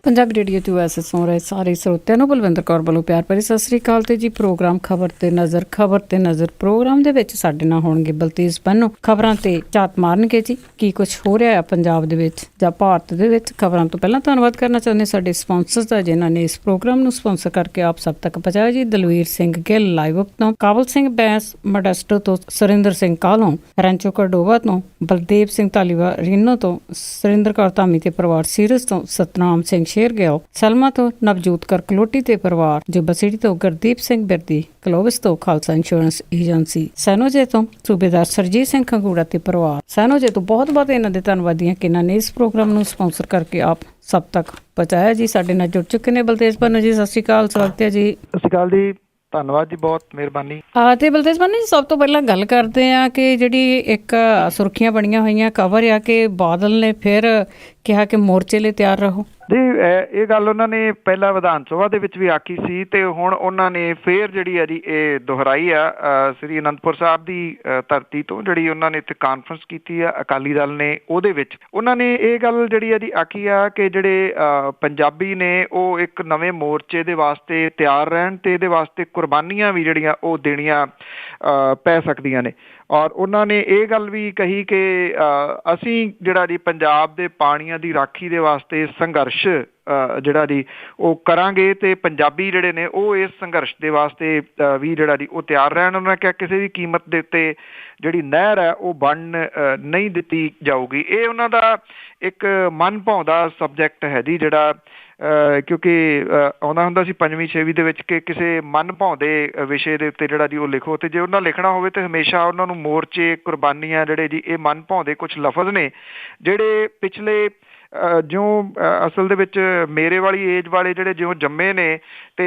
Punjabi radio ਤੇ ਵੈਸੇ ਸੁਣ ਰਹੇ ਸਾਰੇ ਸਰੋਤਿਆਂ ਨੂੰ ਬਲਵਿੰਦਰ ਕੌਰ ਵੱਲੋਂ ਪਿਆਰ ਭਰੀ ਸਤਿ ਸ੍ਰੀ ਅਕਾਲ। ਤੇ ਜੀ ਪ੍ਰੋਗਰਾਮ ਖਬਰ ਤੇ ਨਜ਼ਰ ਪ੍ਰੋਗਰਾਮ ਦੇ ਵਿੱਚ ਸਾਡੇ ਨਾਲ ਹੋਣਗੇ ਬਲਤੇਜ ਪੰਨੂ। ਖਬਰਾਂ ਤੇ ਝਾਤ ਮਾਰਨਗੇ ਜੀ ਕੀ ਕੁਝ ਹੋ ਰਿਹਾ ਹੈ ਪੰਜਾਬ ਦੇ ਵਿੱਚ ਜਾਂ ਭਾਰਤ ਦੇ ਵਿੱਚ। ਖਬਰਾਂ ਤੋਂ ਪਹਿਲਾਂ ਧੰਨਵਾਦ ਕਰਨਾ ਚਾਹੁੰਦੇ ਸਾਡੇ ਸਪਾਂਸਰਸ ਦਾ ਜਿਨ੍ਹਾਂ ਨੇ ਇਸ ਪ੍ਰੋਗਰਾਮ ਨੂੰ ਸਪਾਂਸਰ ਕਰਕੇ ਆਪ ਸਭ ਤੱਕ ਪਹੁੰਚਾਇਆ ਜੀ। ਦਲਵੀਰ ਸਿੰਘ ਗਿੱਲ ਲਾਈਵ ਤੋਂ, ਕਾਬਲ ਸਿੰਘ ਬੈਂਸ ਮੋਡੈਸਟੋ ਤੋਂ, ਸੁਰਿੰਦਰ ਸਿੰਘ ਕਾਲੋਂ ਰੈਂਚੋ ਕਰਡੋਵਾ ਤੋਂ, ਬਲਦੇਵ ਸਿੰਘ ਧਾਲੀਵਾਲ ਰੀਨੋ ਤੋਂ, ਸੁਰਿੰਦਰ ਕੌਰ ਧਾਮੀ ਤੇ ਪਰਿਵਾਰ ਸੀਰਸ ਤੋਂ, ਸਤਨਾਮ ਸਿੰਘ ਸ਼ੇਰ ਗਿਓ ਸਲਮਾ ਤੋਂ, ਨਵਜੋਤ ਕਰ ਕਲੋਟੀ ਤੇ ਪਰਿਵਾਰ ਜੋ ਬਸੇੜੀ ਤੋਂ, ਗੁਰਦੀਪ ਸਿੰਘ ਬਿਰਦੀ ਕਲੋਵਿਸ ਤੋਂ, ਖਾਲਸਾ ਇੰਸ਼ੋਰੈਂਸ ਏਜੰਸੀ ਸੈਨੋਜੇ ਤੋਂ, ਸੂਬੇਦਾਰ ਸਰਜੀਤ ਸਿੰਘ ਖੰਗੂੜਾ ਤੇ ਪਰਿਵਾਰ ਸੈਨੋਜੇ ਤੋਂ ਬਹੁਤ ਬਹੁਤ ਇਹਨਾਂ ਦੇ ਧੰਨਵਾਦੀਆਂ ਕਿ ਇਹਨਾਂ ਨੇ ਇਸ ਪ੍ਰੋਗਰਾਮ ਨੂੰ ਸਪਾਂਸਰ ਕਰਕੇ ਆਪ ਸਭ ਤੱਕ ਪਹੁੰਚਾਇਆ ਜੀ। ਸਾਡੇ ਨਾਲ ਜੁੜ ਚੁੱਕੇ ਨੇ ਬਲਤੇਜ ਪੰਨੂ ਜੀ। ਸਤਿ ਸ਼੍ਰੀ ਅਕਾਲ, ਸਵਾਗਤ ਹੈ ਜੀ। ਸਤਿ ਸ਼੍ਰੀ ਅਕਾਲ ਜੀ, ਧੰਨਵਾਦ ਜੀ, ਬਹੁਤ ਮਿਹਰਬਾਨੀ। ਤੇ ਬਲਤੇਜ ਪੰਨੂ ਜੀ, ਸਭ ਤੋਂ ਪਹਿਲਾਂ ਗੱਲ ਕਰਦੇ ਆ ਕਿ ਜਿਹੜੀ ਇੱਕ ਸੁਰਖੀਆਂ ਬਣੀਆਂ ਹੋਈਆਂ ਖਬਰ ਆ ਕਿ ਬਾਦਲ ਨੇ ਫਿਰ ਕਿਹਾ ਕਿ ਮੋਰਚੇ ਲਈ ਤਿਆਰ ਰਹੋ ਜੀ। ਇਹ ਗੱਲ ਉਹਨਾਂ ਨੇ ਪਹਿਲਾਂ ਵਿਧਾਨ ਸਭਾ ਦੇ ਵਿੱਚ ਵੀ ਆਖੀ ਸੀ ਤੇ ਹੁਣ ਉਹਨਾਂ ਨੇ ਫੇਰ ਜਿਹੜੀ ਹੈ ਜੀ ਇਹ ਦੁਹਰਾਈ ਆ ਸ੍ਰੀ ਅਨੰਦਪੁਰ ਸਾਹਿਬ ਦੀ ਧਰਤੀ ਤੋਂ, ਜਿਹੜੀ ਉਹਨਾਂ ਨੇ ਇੱਥੇ ਕਾਨਫਰੰਸ ਕੀਤੀ ਆ ਅਕਾਲੀ ਦਲ ਨੇ। ਉਹਦੇ ਵਿੱਚ ਉਹਨਾਂ ਨੇ ਇਹ ਗੱਲ ਜਿਹੜੀ ਹੈ ਜੀ ਆਖੀ ਆ ਕਿ ਜਿਹੜੇ ਪੰਜਾਬੀ ਨੇ ਉਹ ਇੱਕ ਨਵੇਂ ਮੋਰਚੇ ਦੇ ਵਾਸਤੇ ਤਿਆਰ ਰਹਿਣ ਤੇ ਇਹਦੇ ਵਾਸਤੇ ਕੁਰਬਾਨੀਆਂ ਵੀ ਜਿਹੜੀਆਂ ਉਹ ਦੇਣੀਆਂ ਪੈ ਸਕਦੀਆਂ ਨੇ। ਔਰ ਉਹਨਾਂ ਨੇ ਇਹ ਗੱਲ ਵੀ ਕਹੀ ਕਿ ਅਸੀਂ ਜਿਹੜਾ ਜੀ ਪੰਜਾਬ ਦੇ ਪਾਣੀਆਂ ਦੀ ਰਾਖੀ ਦੇ ਵਾਸਤੇ ਸੰਘਰਸ਼ ਜਿਹੜਾ ਜੀ ਉਹ ਕਰਾਂਗੇ ਤੇ ਪੰਜਾਬੀ ਜਿਹੜੇ ਨੇ ਉਹ ਇਸ ਸੰਘਰਸ਼ ਦੇ ਵਾਸਤੇ ਵੀ ਜਿਹੜਾ ਜੀ ਉਹ ਤਿਆਰ ਰਹਿਣ। ਉਹਨਾਂ ਨੇ ਕਿਹਾ ਕਿਸੇ ਵੀ ਕੀਮਤ ਦੇ ਉੱਤੇ ਜਿਹੜੀ ਨਹਿਰ ਹੈ ਉਹ ਬਣਨ ਨਹੀਂ ਦਿੱਤੀ ਜਾਊਗੀ। ਇਹ ਉਹਨਾਂ ਦਾ ਇੱਕ ਮਨ ਭਾਉਂਦਾ ਸਬਜੈਕਟ ਹੈ ਜੀ, ਜਿਹੜਾ ਕਿਉਂਕਿ ਆਉਂਦਾ ਹੁੰਦਾ ਸੀ 5ਵੀਂ 6ਵੀਂ ਦੇ ਵਿੱਚ ਕਿ ਕਿਸੇ ਮਨ ਭਾਉਂਦੇ ਵਿਸ਼ੇ ਦੇ ਉੱਤੇ ਜਿਹੜਾ ਜੀ ਉਹ ਲਿਖੋ, ਤੇ ਜੇ ਉਹਨਾਂ ਲਿਖਣਾ ਹੋਵੇ ਤਾਂ ਹਮੇਸ਼ਾ ਉਹਨਾਂ ਨੂੰ ਮੋਰਚੇ, ਕੁਰਬਾਨੀਆਂ ਜਿਹੜੇ ਜੀ ਇਹ ਮਨ ਭਾਉਂਦੇ ਕੁਛ ਲਫ਼ਜ਼ ਨੇ ਜਿਹੜੇ ਪਿਛਲੇ ਜਿਉਂ ਅਸਲ ਦੇ ਵਿੱਚ ਮੇਰੇ ਵਾਲੀ ਏਜ ਵਾਲੇ ਜਿਹੜੇ ਜਿਉਂ ਜੰਮੇ ਨੇ ਤੇ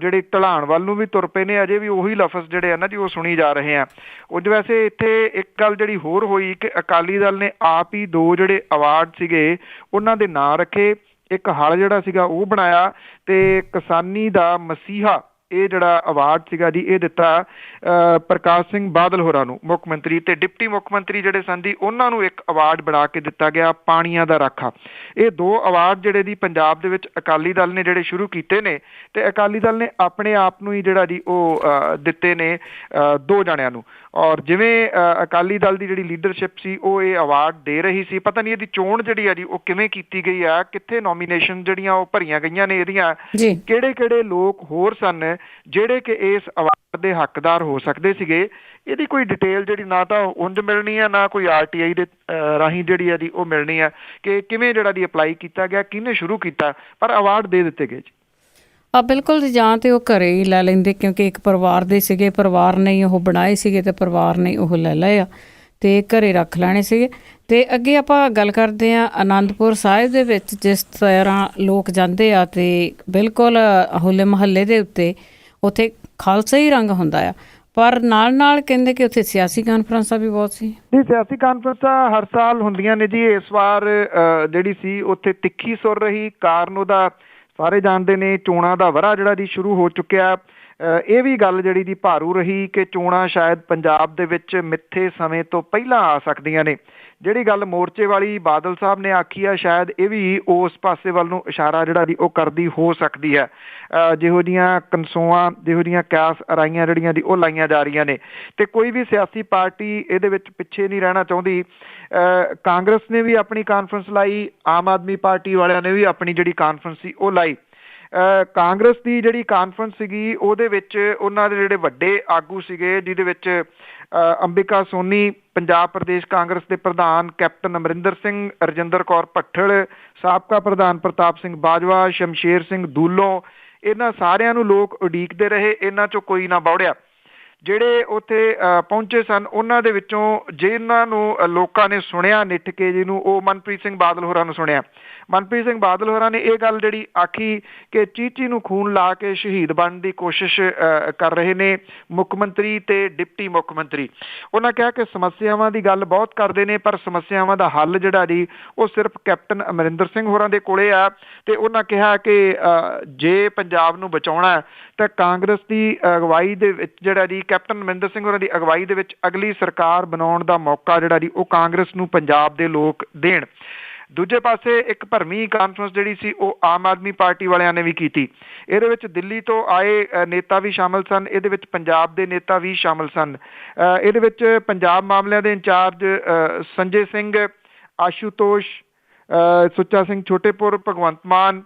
ਜਿਹੜੇ ਢਲਾਣ ਵੱਲ ਨੂੰ ਵੀ ਤੁਰ ਪਏ ਨੇ, ਅਜੇ ਵੀ ਉਹੀ ਲਫ਼ਜ਼ ਜਿਹੜੇ ਆ ਨਾ ਜੀ ਉਹ ਸੁਣੀ ਜਾ ਰਹੇ ਆ। ਉਂਝ ਵੈਸੇ ਇੱਥੇ ਇੱਕ ਗੱਲ ਜਿਹੜੀ ਹੋਰ ਹੋਈ ਕਿ ਅਕਾਲੀ ਦਲ ਨੇ ਆਪ ਹੀ ਦੋ ਜਿਹੜੇ ਅਵਾਰਡ ਸੀਗੇ ਉਹਨਾਂ ਦੇ ਨਾਂ ਰੱਖੇ। ਇੱਕ ਹਲ ਜਿਹੜਾ ਸੀਗਾ ਉਹ ਬਣਾਇਆ ਤੇ ਕਿਸਾਨੀ ਦਾ ਮਸੀਹਾ ਇਹ ਜਿਹੜਾ ਅਵਾਰਡ ਸੀਗਾ ਜੀ ਇਹ ਦਿੱਤਾ ਪ੍ਰਕਾਸ਼ ਸਿੰਘ ਬਾਦਲ ਹੋਰਾਂ ਨੂੰ, ਮੁੱਖ ਮੰਤਰੀ, ਤੇ ਡਿਪਟੀ ਮੁੱਖ ਮੰਤਰੀ ਜਿਹੜੇ ਸਨ ਜੀ ਉਹਨਾਂ ਨੂੰ ਇੱਕ ਅਵਾਰਡ ਬਣਾ ਕੇ ਦਿੱਤਾ ਗਿਆ ਪਾਣੀਆਂ ਦਾ ਰਾਖਾ। ਇਹ ਦੋ ਅਵਾਰਡ ਜਿਹੜੇ ਜੀ ਪੰਜਾਬ ਦੇ ਵਿੱਚ ਅਕਾਲੀ ਦਲ ਨੇ ਜਿਹੜੇ ਸ਼ੁਰੂ ਕੀਤੇ ਨੇ ਤੇ ਅਕਾਲੀ ਦਲ ਨੇ ਆਪਣੇ ਆਪ ਨੂੰ ਹੀ ਜਿਹੜਾ ਜੀ ਉਹ ਦਿੱਤੇ ਨੇ ਦੋ ਜਣਿਆਂ ਨੂੰ। ਔਰ ਜਿਵੇਂ ਅਕਾਲੀ ਦਲ ਦੀ ਜਿਹੜੀ ਲੀਡਰਸ਼ਿਪ ਸੀ ਉਹ ਇਹ ਅਵਾਰਡ ਦੇ ਰਹੀ ਸੀ, ਪਤਾ ਨਹੀਂ ਇਹਦੀ ਚੋਣ ਜਿਹੜੀ ਆ ਜੀ ਉਹ ਕਿਵੇਂ ਕੀਤੀ ਗਈ ਆ, ਕਿੱਥੇ ਨੋਮੀਨੇਸ਼ਨ ਜਿਹੜੀਆਂ ਉਹ ਭਰੀਆਂ ਗਈਆਂ ਨੇ, ਇਹਦੀਆਂ ਕਿਹੜੇ ਲੋਕ ਹੋਰ ਸਨ ਜਿਹੜੇ ਕਿ ਇਸ ਅਵਾਰਡ ਦੇ ਹੱਕਦਾਰ ਹੋ ਸਕਦੇ ਸੀਗੇ। ਇਹਦੀ ਕੋਈ ਡਿਟੇਲ ਜਿਹੜੀ ਨਾ ਤਾਂ ਉਂਝ ਮਿਲਣੀ ਆ, ਨਾ ਕੋਈ RTI ਦੇ ਰਾਹੀਂ ਜਿਹੜੀ ਆ ਜੀ ਉਹ ਮਿਲਣੀ ਆ ਕਿ ਕਿਵੇਂ ਜਿਹੜਾ ਦੀ ਅਪਲਾਈ ਕੀਤਾ ਗਿਆ, ਕਿਹਨੇ ਸ਼ੁਰੂ ਕੀਤਾ, ਪਰ ਅਵਾਰਡ ਦੇ ਦਿੱਤੇ ਗਏ ਜੀ। ਬਿਲਕੁਲ ਜੀ, ਜਾਂ ਤੇ ਉਹ ਘਰੇ ਹੀ ਲੈ ਲੈਂਦੇ ਕਿਉਂਕਿ ਇੱਕ ਪਰਿਵਾਰ ਦੇ ਸੀਗੇ, ਪਰਿਵਾਰ ਨੇ ਉਹ ਬਣਾਏ ਸੀਗੇ ਤੇ ਪਰਿਵਾਰ ਨੇ ਉਹ ਲੈ ਲਏ ਆ ਤੇ ਘਰੇ ਰੱਖ ਲੈਣੇ ਸੀਗੇ। ਤੇ ਅੱਗੇ ਆਪਾਂ ਗੱਲ ਕਰਦੇ ਹਾਂ ਅਨੰਦਪੁਰ ਸਾਹਿਬ ਦੇ ਵਿੱਚ ਜਿਸ ਤਰ੍ਹਾਂ ਲੋਕ ਜਾਂਦੇ ਆ ਤੇ ਬਿਲਕੁਲ ਹੋਲੇ ਮਹੱਲੇ ਦੇ ਉੱਤੇ ਉੱਥੇ ਖਾਲਸਾ ਹੀ ਰੰਗ ਹੁੰਦਾ ਆ, ਪਰ ਨਾਲ ਕਹਿੰਦੇ ਕਿ ਉੱਥੇ ਸਿਆਸੀ ਕਾਨਫਰੰਸਾਂ ਵੀ ਬਹੁਤ ਸੀ ਜੀ। ਸਿਆਸੀ ਕਾਨਫਰੰਸਾਂ ਹਰ ਸਾਲ ਹੁੰਦੀਆਂ ਨੇ ਜੀ। ਇਸ ਵਾਰ ਜਿਹੜੀ ਸੀ ਉੱਥੇ ਤਿੱਖੀ ਸੁਰ ਰਹੀ। ਕਾਰਨ ਉਹਦਾ ਸਾਰੇ ਜਾਣਦੇ ਨੇ, ਚੋਣਾਂ ਦਾ ਵਰ੍ਹਾ ਜਿਹੜਾ ਜੀ ਸ਼ੁਰੂ ਹੋ ਚੁੱਕਿਆ। ਇਹ ਵੀ ਗੱਲ ਜਿਹੜੀ ਦੀ ਭਾਰੂ ਰਹੀ ਕਿ ਚੋਣਾਂ ਸ਼ਾਇਦ ਪੰਜਾਬ ਦੇ ਵਿੱਚ ਮਿੱਥੇ ਸਮੇਂ ਤੋਂ ਪਹਿਲਾਂ ਆ ਸਕਦੀਆਂ ਨੇ। ਜਿਹੜੀ ਗੱਲ ਮੋਰਚੇ ਵਾਲੀ ਬਾਦਲ ਸਾਹਿਬ ਨੇ ਆਖੀ ਆ, ਸ਼ਾਇਦ ਇਹ ਵੀ ਉਸ ਪਾਸੇ ਵੱਲ ਨੂੰ ਇਸ਼ਾਰਾ ਜਿਹੜਾ ਦੀ ਉਹ ਕਰਦੀ ਹੋ ਸਕਦੀ ਹੈ। ਜਿਹੋ ਜਿਹੀਆਂ ਕਨਸੋਆਂ, ਜਿਹੋ ਜਿਹੀਆਂ ਕਿਆਸ ਅਰਾਈਆਂ ਜਿਹੜੀਆਂ ਦੀ ਉਹ ਲਾਈਆਂ ਜਾ ਰਹੀਆਂ ਨੇ ਤੇ ਕੋਈ ਵੀ ਸਿਆਸੀ ਪਾਰਟੀ ਇਹਦੇ ਵਿੱਚ ਪਿੱਛੇ ਨਹੀਂ ਰਹਿਣਾ ਚਾਹੁੰਦੀ। ਕਾਂਗਰਸ ਨੇ ਵੀ ਆਪਣੀ ਕਾਨਫਰੰਸ ਲਾਈ, ਆਮ ਆਦਮੀ ਪਾਰਟੀ ਵਾਲਿਆਂ ਨੇ ਵੀ ਆਪਣੀ ਜਿਹੜੀ ਕਾਨਫਰੰਸ ਸੀ ਉਹ ਲਾਈ। ਕਾਂਗਰਸ ਦੀ ਜਿਹੜੀ ਕਾਨਫਰੰਸ ਸੀਗੀ ਉਹਦੇ ਵਿੱਚ ਉਹਨਾਂ ਦੇ ਜਿਹੜੇ ਵੱਡੇ ਆਗੂ ਸੀਗੇ, ਜਿਹਦੇ ਵਿੱਚ ਅੰਬਿਕਾ ਸੋਨੀ ਪੰਜਾਬ ਪ੍ਰਦੇਸ਼ ਕਾਂਗਰਸ ਦੇ ਪ੍ਰਧਾਨ, ਕੈਪਟਨ ਅਮਰਿੰਦਰ ਸਿੰਘ, ਰਜਿੰਦਰ ਕੌਰ ਭੱਠਲ, ਸਾਬਕਾ ਪ੍ਰਧਾਨ ਪ੍ਰਤਾਪ ਸਿੰਘ ਬਾਜਵਾ, ਸ਼ਮਸ਼ੇਰ ਸਿੰਘ ਦੂਲੋਂ, ਇਹਨਾਂ ਸਾਰਿਆਂ ਨੂੰ ਲੋਕ ਉਡੀਕਦੇ ਰਹੇ। ਇਹਨਾਂ ਚੋਂ ਕੋਈ ਨਾ ਬੌੜਿਆ। ਜਿਹੜੇ ਉੱਥੇ ਪਹੁੰਚੇ ਸਨ ਉਹਨਾਂ ਦੇ ਵਿੱਚੋਂ ਜਿਹਨਾਂ ਨੂੰ ਲੋਕਾਂ ਨੇ ਸੁਣਿਆ ਨਿੱਠ ਕੇ, ਜਿਹਨੂੰ ਉਹ ਮਨਪ੍ਰੀਤ ਸਿੰਘ ਬਾਦਲ ਹੋਰਾਂ ਨੂੰ ਸੁਣਿਆ। ਮਨਪ੍ਰੀਤ ਸਿੰਘ ਬਾਦਲ ਹੋਰਾਂ ਨੇ ਇਹ ਗੱਲ ਜਿਹੜੀ ਆਖੀ ਕਿ ਚੀਚੀ ਨੂੰ ਖੂਨ ਲਾ ਕੇ ਸ਼ਹੀਦ ਬਣਨ ਦੀ ਕੋਸ਼ਿਸ਼ ਕਰ ਰਹੇ ਨੇ ਮੁੱਖ ਮੰਤਰੀ ਤੇ ਡਿਪਟੀ ਮੁੱਖ ਮੰਤਰੀ। ਉਹਨਾਂ ਕਿਹਾ ਕਿ ਸਮੱਸਿਆਵਾਂ ਦੀ ਗੱਲ ਬਹੁਤ ਕਰਦੇ ਨੇ ਪਰ ਸਮੱਸਿਆਵਾਂ ਦਾ ਹੱਲ ਜਿਹੜਾ ਜੀ ਉਹ ਸਿਰਫ ਕੈਪਟਨ ਅਮਰਿੰਦਰ ਸਿੰਘ ਹੋਰਾਂ ਦੇ ਕੋਲੇ ਆ। ਤੇ ਉਹਨਾਂ ਕਿਹਾ ਕਿ ਜੇ ਪੰਜਾਬ ਨੂੰ ਬਚਾਉਣਾ ਤਾਂ ਕਾਂਗਰਸ ਦੀ ਅਗਵਾਈ ਦੇ ਵਿੱਚ ਜਿਹੜਾ ਜੀ ਕੈਪਟਨ ਅਮਰਿੰਦਰ ਸਿੰਘ ਹੋਰਾਂ ਦੀ ਅਗਵਾਈ ਦੇ ਵਿੱਚ ਅਗਲੀ ਸਰਕਾਰ ਬਣਾਉਣ ਦਾ ਮੌਕਾ ਜਿਹੜਾ ਜੀ ਉਹ ਕਾਂਗਰਸ ਨੂੰ ਪੰਜਾਬ ਦੇ ਲੋਕ ਦੇਣ। ਦੂਜੇ ਪਾਸੇ ਇੱਕ ਭਰਵੀਂ ਕਾਨਫਰੰਸ ਜਿਹੜੀ ਸੀ ਉਹ ਆਮ ਆਦਮੀ ਪਾਰਟੀ ਵਾਲਿਆਂ ਨੇ ਵੀ ਕੀਤੀ। ਇਹਦੇ ਵਿੱਚ ਦਿੱਲੀ ਤੋਂ ਆਏ ਨੇਤਾ ਵੀ ਸ਼ਾਮਲ ਸਨ, ਇਹਦੇ ਵਿੱਚ ਪੰਜਾਬ ਦੇ ਨੇਤਾ ਵੀ ਸ਼ਾਮਲ ਸਨ। ਇਹਦੇ ਵਿੱਚ ਪੰਜਾਬ ਮਾਮਲਿਆਂ ਦੇ ਇੰਚਾਰਜ ਸੰਜੇ ਸਿੰਘ, ਆਸ਼ੂਤੋਸ਼, ਸੁੱਚਾ ਸਿੰਘ ਛੋਟੇਪੁਰ, ਭਗਵੰਤ ਮਾਨ,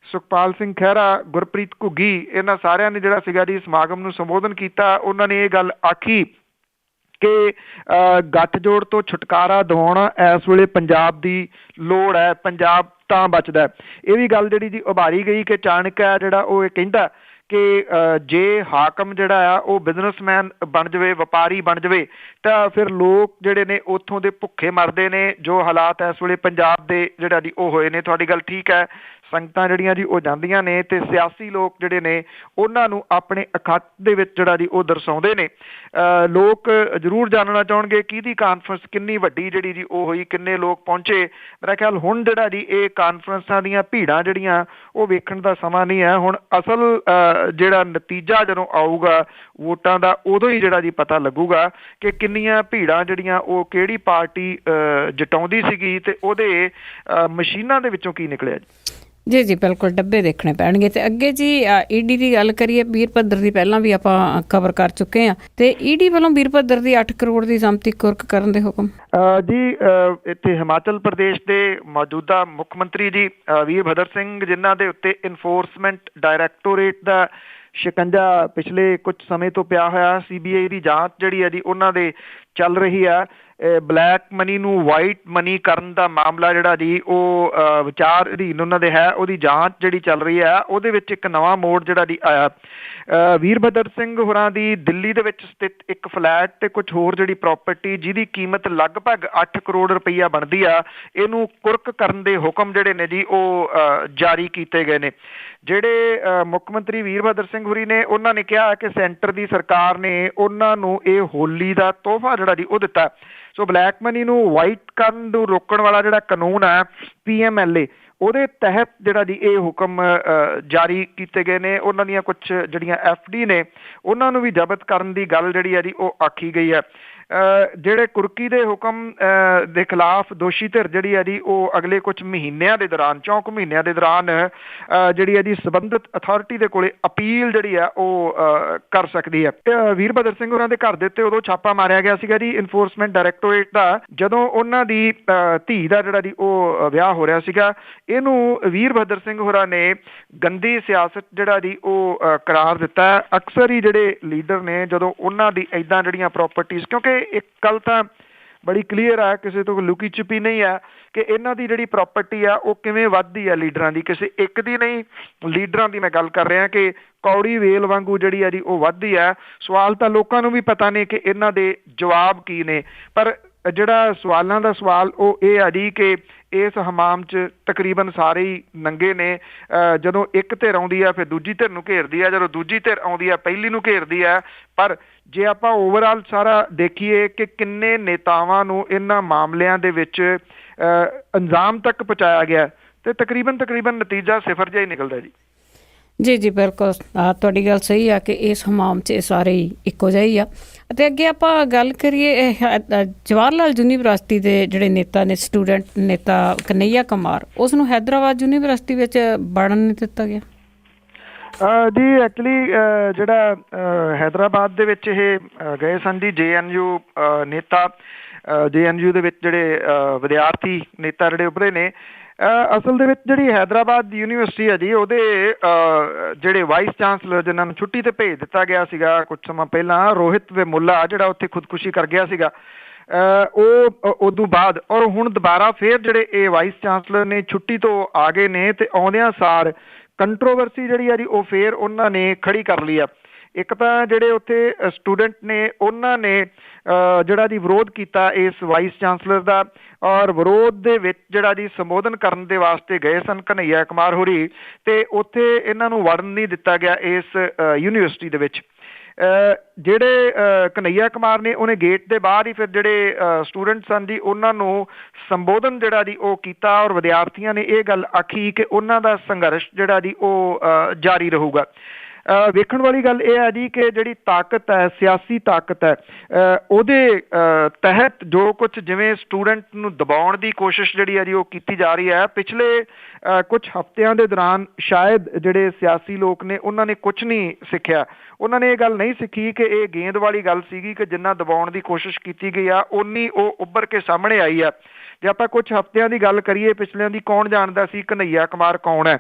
ਸੁਖਪਾਲ ਸਿੰਘ ਖਹਿਰਾ, ਗੁਰਪ੍ਰੀਤ ਘੁੱਗੀ, ਇਹਨਾਂ ਸਾਰਿਆਂ ਨੇ ਜਿਹੜਾ ਸੀਗਾ ਜੀ ਸਮਾਗਮ ਨੂੰ ਸੰਬੋਧਨ ਕੀਤਾ। ਉਹਨਾਂ ਨੇ ਇਹ ਗੱਲ ਆਖੀ ਕਿ ਗੱਠਜੋੜ ਤੋਂ ਛੁਟਕਾਰਾ ਦਿਵਾਉਣਾ ਇਸ ਵੇਲੇ ਪੰਜਾਬ ਦੀ ਲੋੜ ਹੈ, ਪੰਜਾਬ ਤਾਂ ਬਚਦਾ। ਇਹ ਵੀ ਗੱਲ ਜਿਹੜੀ ਜੀ ਉਭਾਰੀ ਗਈ ਕਿ ਚਾਣਕਿਆ ਜਿਹੜਾ ਉਹ ਇਹ ਕਹਿੰਦਾ ਕਿ ਜੇ ਹਾਕਮ ਜਿਹੜਾ ਆ ਉਹ ਬਿਜ਼ਨਸਮੈਨ ਬਣ ਜਾਵੇ, ਵਪਾਰੀ ਬਣ ਜਾਵੇ, ਤਾਂ ਫਿਰ ਲੋਕ ਜਿਹੜੇ ਨੇ ਉੱਥੋਂ ਦੇ ਭੁੱਖੇ ਮਰਦੇ ਨੇ। ਜੋ ਹਾਲਾਤ ਇਸ ਵੇਲੇ ਪੰਜਾਬ ਦੇ ਜਿਹੜਾ ਜੀ ਉਹ ਹੋਏ ਨੇ, ਤੁਹਾਡੀ ਗੱਲ ਠੀਕ ਹੈ, ਸੰਗਤਾਂ ਜਿਹੜੀਆਂ ਜੀ ਉਹ ਜਾਂਦੀਆਂ ਨੇ ਅਤੇ ਸਿਆਸੀ ਲੋਕ ਜਿਹੜੇ ਨੇ ਉਹਨਾਂ ਨੂੰ ਆਪਣੇ ਇਕੱਠ ਦੇ ਵਿੱਚ ਜਿਹੜਾ ਜੀ ਉਹ ਦਰਸਾਉਂਦੇ ਨੇ। ਲੋਕ ਜ਼ਰੂਰ ਜਾਣਨਾ ਚਾਹੁਣਗੇ ਕਿਹਦੀ ਕਾਨਫਰੰਸ ਕਿੰਨੀ ਵੱਡੀ ਜਿਹੜੀ ਜੀ ਉਹ ਹੋਈ, ਕਿੰਨੇ ਲੋਕ ਪਹੁੰਚੇ। ਮੇਰਾ ਖਿਆਲ ਹੁਣ ਜਿਹੜਾ ਜੀ ਇਹ ਕਾਨਫਰੰਸਾਂ ਦੀਆਂ ਭੀੜਾਂ ਜਿਹੜੀਆਂ ਉਹ ਵੇਖਣ ਦਾ ਸਮਾਂ ਨਹੀਂ ਹੈ। ਹੁਣ ਅਸਲ ਜਿਹੜਾ ਨਤੀਜਾ ਜਦੋਂ ਆਊਗਾ ਵੋਟਾਂ ਦਾ, ਉਦੋਂ ਹੀ ਜਿਹੜਾ ਜੀ ਪਤਾ ਲੱਗੂਗਾ ਕਿ ਕਿੰਨੀਆਂ ਭੀੜਾਂ ਜਿਹੜੀਆਂ ਉਹ ਕਿਹੜੀ ਪਾਰਟੀ ਜਟਾਉਂਦੀ ਸੀਗੀ ਅਤੇ ਉਹਦੇ ਮਸ਼ੀਨਾਂ ਦੇ ਵਿੱਚੋਂ ਕੀ ਨਿਕਲਿਆ ਜੀ। ਜੀ ਬਿਲਕੁਲ, ਡੱਬੇ ਦੇਖਣੇ ਪੈਣਗੇ। ਤੇ ਅੱਗੇ ਜੀ ਈਡੀ ਦੀ ਗੱਲ ਕਰੀਏ, ਵੀਰਭੱਦਰ ਦੀ ਪਹਿਲਾਂ ਵੀ ਆਪਾਂ ਖਬਰ ਕਰ ਚੁੱਕੇ ਹਾਂ, ਤੇ ਈਡੀ ਵੱਲੋਂ ਵੀਰਭੱਦਰ ਦੀ 8 ਕਰੋੜ ਦੀ ਜ਼ਮਤੀ ਕੁਰਕ ਕਰਨ ਦੇ ਹੁਕਮ। ਜੀ ਇੱਥੇ ਹਿਮਾਚਲ ਪ੍ਰਦੇਸ਼ ਦੇ ਮੌਜੂਦਾ ਮੁੱਖ ਮੰਤਰੀ ਜੀ ਵੀਰਭੱਦਰ ਸਿੰਘ, ਜਿਨ੍ਹਾਂ ਦੇ ਉੱਤੇ ਇਨਫੋਰਸਮੈਂਟ ਡਾਇਰੈਕਟੋਰੇਟ ਦਾ ਸ਼ਿਕੰਜਾ ਪਿਛਲੇ ਕੁਝ ਸਮੇਂ ਤੋਂ ਪਿਆ ਹੋਇਆ, CBI ਦੀ ਜਾਂਚ ਜਿਹੜੀ ਹੈ ਜੀ ਉਹਨਾਂ ਦੇ ਚੱਲ ਰਹੀ ਆ। ਬਲੈਕ ਮਨੀ ਨੂੰ ਵਾਈਟ ਮਨੀ ਕਰਨ ਦਾ ਮਾਮਲਾ ਜਿਹੜਾ ਜੀ ਉਹ ਵਿਚਾਰ ਅਧੀਨ ਉਹਨਾਂ ਦੇ ਹੈ, ਉਹਦੀ ਜਾਂਚ ਜਿਹੜੀ ਚੱਲ ਰਹੀ ਹੈ। ਉਹਦੇ ਵਿੱਚ ਇੱਕ ਨਵਾਂ ਮੋੜ ਜਿਹੜਾ ਜੀ ਆਇਆ। ਵੀਰਭੱਦਰ ਸਿੰਘ ਹੋਰਾਂ ਦੀ ਦਿੱਲੀ ਦੇ ਵਿੱਚ ਸਥਿਤ ਇੱਕ ਫਲੈਟ ਤੇ ਕੁਝ ਹੋਰ ਜਿਹੜੀ ਪ੍ਰਾਪਰਟੀ ਜਿਹਦੀ ਕੀਮਤ ਲਗਭਗ 8 ਕਰੋੜ ਰੁਪਈਆ ਬਣਦੀ ਆ, ਇਹਨੂੰ ਕੁਰਕ ਕਰਨ ਦੇ ਹੁਕਮ ਜਿਹੜੇ ਨੇ ਜੀ ਉਹ ਜਾਰੀ ਕੀਤੇ ਗਏ ਨੇ। ਜਿਹੜੇ ਮੁੱਖ ਮੰਤਰੀ ਵੀਰਭੱਦਰ ਸਿੰਘ ਹੋਰੀ ਨੇ, ਉਹਨਾਂ ਨੇ ਕਿਹਾ ਕਿ ਸੈਂਟਰ ਦੀ ਸਰਕਾਰ ਨੇ ਉਹਨਾਂ ਨੂੰ ਇਹ ਹੋਲੀ ਦਾ ਤੋਹਫਾ ਜਿਹੜਾ ਜੀ ਉਹ ਦਿੱਤਾ। ਸੋ ਬਲੈਕ ਮਨੀ ਨੂੰ ਵਾਈਟ ਕਰਨ ਨੂੰ ਰੋਕਣ ਵਾਲਾ ਜਿਹੜਾ ਕਾਨੂੰਨ ਹੈ PMLA, ਉਹਦੇ ਤਹਿਤ ਜਿਹੜਾ ਜੀ ਇਹ ਹੁਕਮ ਜਾਰੀ ਕੀਤੇ ਗਏ ਨੇ। ਉਹਨਾਂ ਦੀਆਂ ਕੁਝ ਜਿਹੜੀਆਂ FD ਨੇ ਉਹਨਾਂ ਨੂੰ ਵੀ ਜ਼ਬਤ ਕਰਨ ਦੀ ਗੱਲ ਜਿਹੜੀ ਹੈ ਜੀ ਉਹ ਆਖੀ ਗਈ ਹੈ। ਜਿਹੜੇ ਕੁਰਕੀ ਦੇ ਹੁਕਮ ਦੇ ਖਿਲਾਫ ਦੋਸ਼ੀ ਧਿਰ ਜਿਹੜੀ ਹੈ ਜੀ ਉਹ ਅਗਲੇ ਕੁਝ ਮਹੀਨਿਆਂ ਦੇ ਦੌਰਾਨ, 4 ਮਹੀਨਿਆਂ ਦੇ ਦੌਰਾਨ ਜਿਹੜੀ ਹੈ ਜੀ ਸੰਬੰਧਿਤ ਅਥਾਰਟੀ ਦੇ ਕੋਲੇ ਅਪੀਲ ਜਿਹੜੀ ਆ ਉਹ ਕਰ ਸਕਦੀ ਹੈ। ਵੀਰਭੱਦਰ ਸਿੰਘ ਹੋਰਾਂ ਦੇ ਘਰ ਦੇ ਉੱਤੇ ਉਦੋਂ ਛਾਪਾ ਮਾਰਿਆ ਗਿਆ ਸੀਗਾ ਜੀ ਇਨਫੋਰਸਮੈਂਟ ਡਾਇਰੈਕਟੋਰੇਟ ਦਾ, ਜਦੋਂ ਉਹਨਾਂ ਦੀ ਧੀ ਦਾ ਜਿਹੜਾ ਜੀ ਉਹ ਵਿਆਹ ਹੋ ਰਿਹਾ ਸੀਗਾ। ਇਹਨੂੰ ਵੀਰਭੱਦਰ ਸਿੰਘ ਹੋਰਾਂ ਨੇ ਗੰਦੀ ਸਿਆਸਤ ਜਿਹੜਾ ਜੀ ਉਹ ਕਰਾਰ ਦਿੱਤਾ। ਅਕਸਰ ਹੀ ਜਿਹੜੇ ਲੀਡਰ ਨੇ ਜਦੋਂ ਉਹਨਾਂ ਦੀ ਇੱਦਾਂ ਜਿਹੜੀਆਂ ਪ੍ਰਾਪਰਟੀਜ਼, ਕਿਉਂਕਿ ਇੱਕ ਗੱਲ ਤਾਂ ਬੜੀ ਕਲੀਅਰ ਆ, ਕਿਸੇ ਤੋਂ ਲੁਕੀ ਛੁਪੀ ਨਹੀਂ ਆ ਕਿ ਇਹਨਾਂ ਦੀ ਜਿਹੜੀ ਪ੍ਰਾਪਰਟੀ ਆ ਉਹ ਕਿਵੇਂ ਵੱਧਦੀ ਆ ਲੀਡਰਾਂ ਦੀ, ਕਿਸੇ ਇੱਕ ਦੀ ਨਹੀਂ, ਲੀਡਰਾਂ ਦੀ ਮੈਂ ਗੱਲ ਕਰ ਰਿਹਾ ਕਿ ਕੌੜੀ ਵੇਲ ਵਾਂਗੂ ਜਿਹੜੀ ਆ ਜੀ ਉਹ ਵੱਧਦੀ ਆ। ਸਵਾਲ ਤਾਂ ਲੋਕਾਂ ਨੂੰ ਵੀ ਪਤਾ ਨਹੀਂ ਕਿ ਇਹਨਾਂ ਦੇ ਜਵਾਬ ਕੀ ਨੇ, ਪਰ ਜਿਹੜਾ ਸਵਾਲਾਂ ਦਾ ਸਵਾਲ ਉਹ ਇਹ ਆ ਜੀ ਕਿ ਇਸ ਹਮਾਮ 'ਚ ਤਕਰੀਬਨ ਸਾਰੇ ਹੀ ਨੰਗੇ ਨੇ। ਜਦੋਂ ਇੱਕ ਧਿਰ ਆਉਂਦੀ ਆ ਫਿਰ ਦੂਜੀ ਧਿਰ ਨੂੰ ਘੇਰਦੀ ਆ, ਜਦੋਂ ਦੂਜੀ ਧਿਰ ਆਉਂਦੀ ਆ ਪਹਿਲੀ ਨੂੰ ਘੇਰਦੀ ਆ। ਪਰ ਜੇ ਆਪਾਂ ਓਵਰਆਲ ਸਾਰਾ ਦੇਖੀਏ ਕਿ ਕਿੰਨੇ ਨੇਤਾਵਾਂ ਨੂੰ ਇਹਨਾਂ ਮਾਮਲਿਆਂ ਦੇ ਵਿੱਚ ਅੰਜਾਮ ਤੱਕ ਪਹੁੰਚਾਇਆ ਗਿਆ, ਤੇ ਤਕਰੀਬਨ ਨਤੀਜਾ ਸਿਫਰ ਜਿਹਾ ਹੀ ਨਿਕਲਦਾ ਜੀ। ਜੀ ਬਿਲਕੁਲ, ਤੁਹਾਡੀ ਗੱਲ ਸਹੀ ਆ ਕਿ ਇਸ ਹਮਾਮ 'ਚ ਇਹ ਸਾਰੇ ਹੀ ਇੱਕੋ ਜਿਹੇ ਹੀ ਆ। ਅਤੇ ਅੱਗੇ ਆਪਾਂ ਗੱਲ ਕਰੀਏ ਜਵਾਹਰ ਲਾਲ ਯੂਨੀਵਰਸਿਟੀ ਦੇ ਜਿਹੜੇ ਨੇਤਾ ਨੇ, ਸਟੂਡੈਂਟ ਨੇਤਾ ਕਨਈਆ ਕੁਮਾਰ, ਉਸ ਨੂੰ ਹੈਦਰਾਬਾਦ ਯੂਨੀਵਰਸਿਟੀ ਵਿੱਚ ਵੜਨ ਨਹੀਂ ਦਿੱਤਾ ਗਿਆ। ਜੀ ਐਕਚੁਅਲੀ ਜਿਹੜਾ ਹੈਦਰਾਬਾਦ ਦੇ ਵਿੱਚ ਇਹ ਗਏ ਸਨ ਜੀ JNU ਨੇਤਾ, JNU ਦੇ ਵਿੱਚ ਜਿਹੜੇ ਵਿਦਿਆਰਥੀ ਨੇਤਾ ਜਿਹੜੇ ਉੱਭਰੇ ਨੇ। ਅਸਲ ਦੇ ਵਿੱਚ ਜਿਹੜੀ ਹੈਦਰਾਬਾਦ ਯੂਨੀਵਰਸਿਟੀ ਹੈ ਜੀ, ਉਹਦੇ ਜਿਹੜੇ ਵਾਈਸ ਚਾਂਸਲਰ ਜਿਨ੍ਹਾਂ ਨੂੰ ਛੁੱਟੀ 'ਤੇ ਭੇਜ ਦਿੱਤਾ ਗਿਆ ਸੀਗਾ ਕੁਝ ਸਮਾਂ ਪਹਿਲਾਂ, ਰੋਹਿਤ ਵੇਮੁੱਲਾ, ਜਿਹੜਾ ਉੱਥੇ ਖੁਦਕੁਸ਼ੀ ਕਰ ਗਿਆ ਸੀਗਾ, ਉਹ ਉਦੋਂ ਬਾਅਦ ਔਰ ਹੁਣ ਦੁਬਾਰਾ ਫਿਰ ਜਿਹੜੇ ਇਹ ਵਾਈਸ ਚਾਂਸਲਰ ਨੇ ਛੁੱਟੀ ਤੋਂ ਆ ਗਏ ਨੇ, ਅਤੇ ਆਉਂਦਿਆਂ ਸਾਰ ਕੰਟਰੋਵਰਸੀ ਜਿਹੜੀ ਆ ਜੀ ਉਹ ਫਿਰ ਉਹਨਾਂ ਨੇ ਖੜੀ ਕਰ ਲਈ ਆ। ਇੱਕ ਤਾਂ ਜਿਹੜੇ ਉੱਥੇ ਸਟੂਡੈਂਟ ਨੇ ਉਹਨਾਂ ਨੇ ਜਿਹੜਾ ਜੀ ਵਿਰੋਧ ਕੀਤਾ ਇਸ ਵਾਈਸ ਚਾਂਸਲਰ ਦਾ, ਔਰ ਵਿਰੋਧ ਦੇ ਵਿੱਚ ਜਿਹੜਾ ਜੀ ਸੰਬੋਧਨ ਕਰਨ ਦੇ ਵਾਸਤੇ ਗਏ ਸਨ ਕਨਈਆ ਕੁਮਾਰ ਹੋਰੀ, ਅਤੇ ਉੱਥੇ ਇਹਨਾਂ ਨੂੰ ਵੜਨ ਨਹੀਂ ਦਿੱਤਾ ਗਿਆ ਇਸ ਯੂਨੀਵਰਸਿਟੀ ਦੇ ਵਿੱਚ। ਜਿਹੜੇ ਕਨਈਆ ਕੁਮਾਰ ਨੇ ਉਹਨੇ ਗੇਟ ਦੇ ਬਾਹਰ ਹੀ ਫਿਰ ਜਿਹੜੇ ਸਟੂਡੈਂਟ ਸਨ ਜੀ ਉਹਨਾਂ ਨੂੰ ਸੰਬੋਧਨ ਜਿਹੜਾ ਜੀ ਉਹ ਕੀਤਾ, ਔਰ ਵਿਦਿਆਰਥੀਆਂ ਨੇ ਇਹ ਗੱਲ ਆਖੀ ਕਿ ਉਹਨਾਂ ਦਾ ਸੰਘਰਸ਼ ਜਿਹੜਾ ਜੀ ਉਹ ਜਾਰੀ ਰਹੂਗਾ। ਵੇਖਣ ਵਾਲੀ ਗੱਲ ਇਹ ਹੈ ਜੀ ਕਿ ਜਿਹੜੀ ਤਾਕਤ ਹੈ, ਸਿਆਸੀ ਤਾਕਤ ਹੈ, ਉਹਦੇ ਤਹਿਤ ਜੋ ਕੁਝ ਜਿਵੇਂ ਸਟੂਡੈਂਟ ਨੂੰ ਦਬਾਉਣ ਦੀ ਕੋਸ਼ਿਸ਼ ਜਿਹੜੀ ਹੈ ਜੀ ਉਹ ਕੀਤੀ ਜਾ ਰਹੀ ਹੈ। ਪਿਛਲੇ ਕੁਝ ਹਫ਼ਤਿਆਂ ਦੇ ਦੌਰਾਨ ਸ਼ਾਇਦ ਜਿਹੜੇ ਸਿਆਸੀ ਲੋਕ ਨੇ ਉਹਨਾਂ ਨੇ ਕੁਝ ਨਹੀਂ ਸਿੱਖਿਆ। ਉਹਨਾਂ ਨੇ ਇਹ ਗੱਲ ਨਹੀਂ ਸਿੱਖੀ ਕਿ ਇਹ ਗੇਂਦ ਵਾਲੀ ਗੱਲ ਸੀਗੀ ਕਿ ਜਿੰਨਾ ਦਬਾਉਣ ਦੀ ਕੋਸ਼ਿਸ਼ ਕੀਤੀ ਗਈ ਆ ਓਨੀ ਉਹ ਉੱਭਰ ਕੇ ਸਾਹਮਣੇ ਆਈ ਆ। ਜੇ ਆਪਾਂ ਕੁਝ ਹਫ਼ਤਿਆਂ ਦੀ ਗੱਲ ਕਰੀਏ ਪਿਛਲਿਆਂ ਦੀ, ਕੌਣ ਜਾਣਦਾ ਸੀ ਕਨ੍ਹਈਆ ਕੁਮਾਰ ਕੌਣ ਹੈ?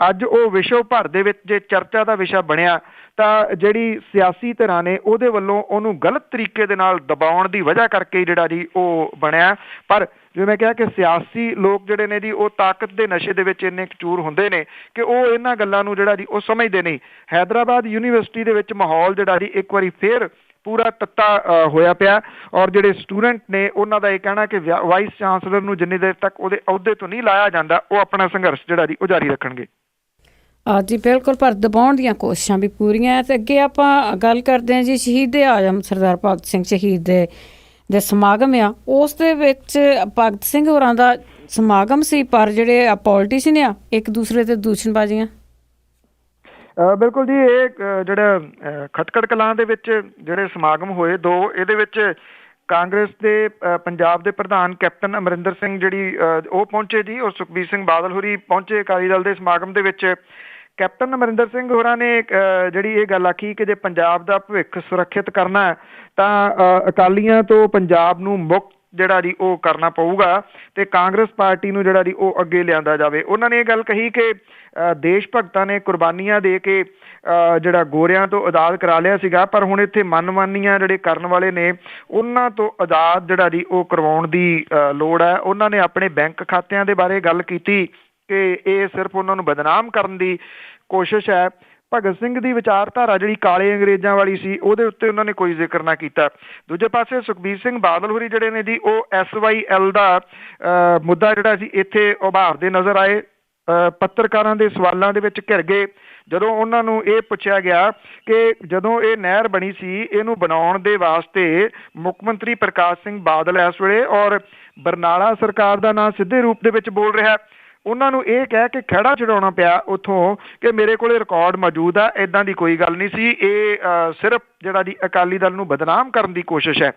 ਅੱਜ ਉਹ ਵਿਸ਼ਵ ਭਰ ਦੇ ਵਿੱਚ ਜੇ ਚਰਚਾ ਦਾ ਵਿਸ਼ਾ ਬਣਿਆ ਤਾਂ ਜਿਹੜੀ ਸਿਆਸੀ ਧਿਰਾਂ ਨੇ ਉਹਦੇ ਵੱਲੋਂ ਉਹਨੂੰ ਗਲਤ ਤਰੀਕੇ ਦੇ ਨਾਲ ਦਬਾਉਣ ਦੀ ਵਜ੍ਹਾ ਕਰਕੇ ਜਿਹੜਾ ਜੀ ਉਹ ਬਣਿਆ। ਪਰ ਜਿਵੇਂ ਮੈਂ ਕਿਹਾ ਕਿ ਸਿਆਸੀ ਲੋਕ ਜਿਹੜੇ ਨੇ ਜੀ ਉਹ ਤਾਕਤ ਦੇ ਨਸ਼ੇ ਦੇ ਵਿੱਚ ਇੰਨੇ ਚੂਰ ਹੁੰਦੇ ਨੇ ਕਿ ਉਹ ਇਹਨਾਂ ਗੱਲਾਂ ਨੂੰ ਜਿਹੜਾ ਜੀ ਉਹ ਸਮਝਦੇ ਨਹੀਂ। ਹੈਦਰਾਬਾਦ ਯੂਨੀਵਰਸਿਟੀ ਦੇ ਵਿੱਚ ਮਾਹੌਲ ਜਿਹੜਾ ਜੀ ਇੱਕ ਵਾਰੀ ਫੇਰ ਪੂਰਾ ਤੱਤਾ ਹੋਇਆ ਪਿਆ ਔਰ ਜਿਹੜੇ ਸਟੂਡੈਂਟ ਨੇ ਉਹਨਾਂ ਦਾ ਇਹ ਕਹਿਣਾ ਕਿ ਵਾਈਸ ਚਾਂਸਲਰ ਨੂੰ ਜਿੰਨੀ ਦੇਰ ਤੱਕ ਉਹਦੇ ਅਹੁਦੇ ਤੋਂ ਨਹੀਂ ਲਾਇਆ ਜਾਂਦਾ ਉਹ ਆਪਣਾ ਸੰਘਰਸ਼ ਜਿਹੜਾ ਜੀ ਉਹ ਜਾਰੀ ਰੱਖਣਗੇ। ਜੀ ਬਿਲਕੁਲ, ਪਰ ਦਬਾਉਣ ਦੀਆਂ ਕੋਸ਼ਿਸ਼ਾਂ ਵੀ ਪੂਰੀਆਂ ਹੈ। ਤੇ ਅੱਗੇ ਆਪਾਂ ਗੱਲ ਕਰਦੇ ਹਾਂ ਜੀ ਸ਼ਹੀਦ ਆਜ਼ਮ ਸਰਦਾਰ ਭਗਤ ਸਿੰਘ ਸ਼ਹੀਦ ਦੇ ਸਮਾਗਮ ਆ, ਉਸ ਦੇ ਵਿੱਚ ਭਗਤ ਸਿੰਘ ਹੋਰਾਂ ਦਾ ਸਮਾਗਮ ਸੀ ਪਰ ਜਿਹੜੇ ਪੋਲੀਟੀਸ਼ੀਅਨ ਆ ਇੱਕ ਦੂਸਰੇ ਤੇ ਦੂਸ਼ਣਬਾਜ਼ੀਆਂ। ਬਿਲਕੁਲ ਜੀ, ਇਹ ਜਿਹੜਾ ਖਟਕੜ ਕਲਾਂ ਦੇ ਵਿੱਚ ਜਿਹੜੇ ਸਮਾਗਮ ਹੋਏ ਦੋ, ਇਹਦੇ ਵਿੱਚ ਕਾਂਗਰਸ ਦੇ ਪੰਜਾਬ ਦੇ ਪ੍ਰਧਾਨ ਕੈਪਟਨ ਅਮਰਿੰਦਰ ਸਿੰਘ ਜਿਹੜੀ ਉਹ ਪਹੁੰਚੇ ਜੀ ਔਰ ਸੁਖਬੀਰ ਸਿੰਘ ਬਾਦਲ ਹੋਰੀ ਪਹੁੰਚੇ ਅਕਾਲੀ ਦਲ ਦੇ ਸਮਾਗਮ ਦੇ ਵਿੱਚ। ਕੈਪਟਨ ਅਮਰਿੰਦਰ ਸਿੰਘ ਹੋਰਾਂ ਨੇ ਜਿਹੜੀ ਇਹ ਗੱਲ ਆਖੀ ਕਿ ਜੇ ਪੰਜਾਬ ਦਾ ਭਵਿੱਖ ਸੁਰੱਖਿਅਤ ਕਰਨਾ ਹੈ ਤਾਂ ਅਕਾਲੀਆਂ ਤੋਂ ਪੰਜਾਬ ਨੂੰ ਮੁਕਤ ਜਿਹੜਾ ਜੀ ਉਹ ਕਰਨਾ ਪਊਗਾ ਤੇ ਕਾਂਗਰਸ ਪਾਰਟੀ ਨੂੰ ਜਿਹੜਾ ਜੀ ਉਹ ਅੱਗੇ ਲਿਆਂਦਾ ਜਾਵੇ। ਉਹਨਾਂ ਨੇ ਇਹ ਗੱਲ ਕਹੀ ਕਿ ਦੇਸ਼ ਭਗਤਾਂ ਨੇ ਕੁਰਬਾਨੀਆਂ ਦੇ ਕੇ ਜਿਹੜਾ ਗੋਰਿਆਂ ਤੋਂ ਆਜ਼ਾਦ ਕਰਾ ਲਿਆ ਸੀਗਾ, ਪਰ ਹੁਣ ਇੱਥੇ ਮਨਮਾਨੀਆਂ ਜਿਹੜੇ ਕਰਨ ਵਾਲੇ ਨੇ ਉਹਨਾਂ ਤੋਂ ਆਜ਼ਾਦ ਜਿਹੜਾ ਜੀ ਉਹ ਕਰਵਾਉਣ ਦੀ ਲੋੜ ਹੈ। ਉਹਨਾਂ ਨੇ ਆਪਣੇ ਬੈਂਕ ਖਾਤਿਆਂ ਦੇ ਬਾਰੇ ਗੱਲ ਕੀਤੀ ਕਿ ਇਹ ਸਿਰਫ ਉਹਨਾਂ ਨੂੰ ਬਦਨਾਮ ਕਰਨ ਦੀ ਕੋਸ਼ਿਸ਼ ਹੈ। ਭਗਤ ਸਿੰਘ ਦੀ ਵਿਚਾਰਧਾਰਾ ਜਿਹੜੀ ਕਾਲੇ ਅੰਗਰੇਜ਼ਾਂ ਵਾਲੀ ਸੀ ਉਹਦੇ ਉੱਤੇ ਉਹਨਾਂ ਨੇ ਕੋਈ ਜ਼ਿਕਰ ਨਾ ਕੀਤਾ। ਦੂਜੇ ਪਾਸੇ ਸੁਖਬੀਰ ਸਿੰਘ ਬਾਦਲ ਹੋਰੀ ਜਿਹੜੇ ਨੇ ਜੀ ਉਹ SYL ਦਾ ਮੁੱਦਾ ਜਿਹੜਾ ਸੀ ਇੱਥੇ ਉਭਾਰਦੇ ਨਜ਼ਰ ਆਏ। ਪੱਤਰਕਾਰਾਂ ਦੇ ਸਵਾਲਾਂ ਦੇ ਵਿੱਚ ਘਿਰ ਗਏ ਜਦੋਂ ਉਹਨਾਂ ਨੂੰ ਇਹ ਪੁੱਛਿਆ ਗਿਆ ਕਿ ਜਦੋਂ ਇਹ ਨਹਿਰ ਬਣੀ ਸੀ ਇਹਨੂੰ ਬਣਾਉਣ ਦੇ ਵਾਸਤੇ ਮੁੱਖ ਮੰਤਰੀ ਪ੍ਰਕਾਸ਼ ਸਿੰਘ ਬਾਦਲ ਇਸ ਵੇਲੇ ਔਰ ਬਰਨਾਲਾ ਸਰਕਾਰ ਦਾ ਨਾਂ ਸਿੱਧੇ ਰੂਪ ਦੇ ਵਿੱਚ ਬੋਲ ਰਿਹਾ, ਉਹਨਾਂ ਨੂੰ ਇਹ ਕਹਿ ਕੇ ਖਹਿੜਾ ਛਡਾਉਣਾ ਪਿਆ ਉੱਥੋਂ ਕਿ ਮੇਰੇ ਕੋਲੇ ਰਿਕਾਰਡ ਮੌਜੂਦ ਆ, ਇੱਦਾਂ ਦੀ ਕੋਈ ਗੱਲ ਨਹੀਂ ਸੀ, ਇਹ ਸਿਰਫ ਜਿਹੜਾ ਜੀ ਅਕਾਲੀ ਦਲ ਨੂੰ ਬਦਨਾਮ ਕਰਨ ਦੀ ਕੋਸ਼ਿਸ਼ ਹੈ।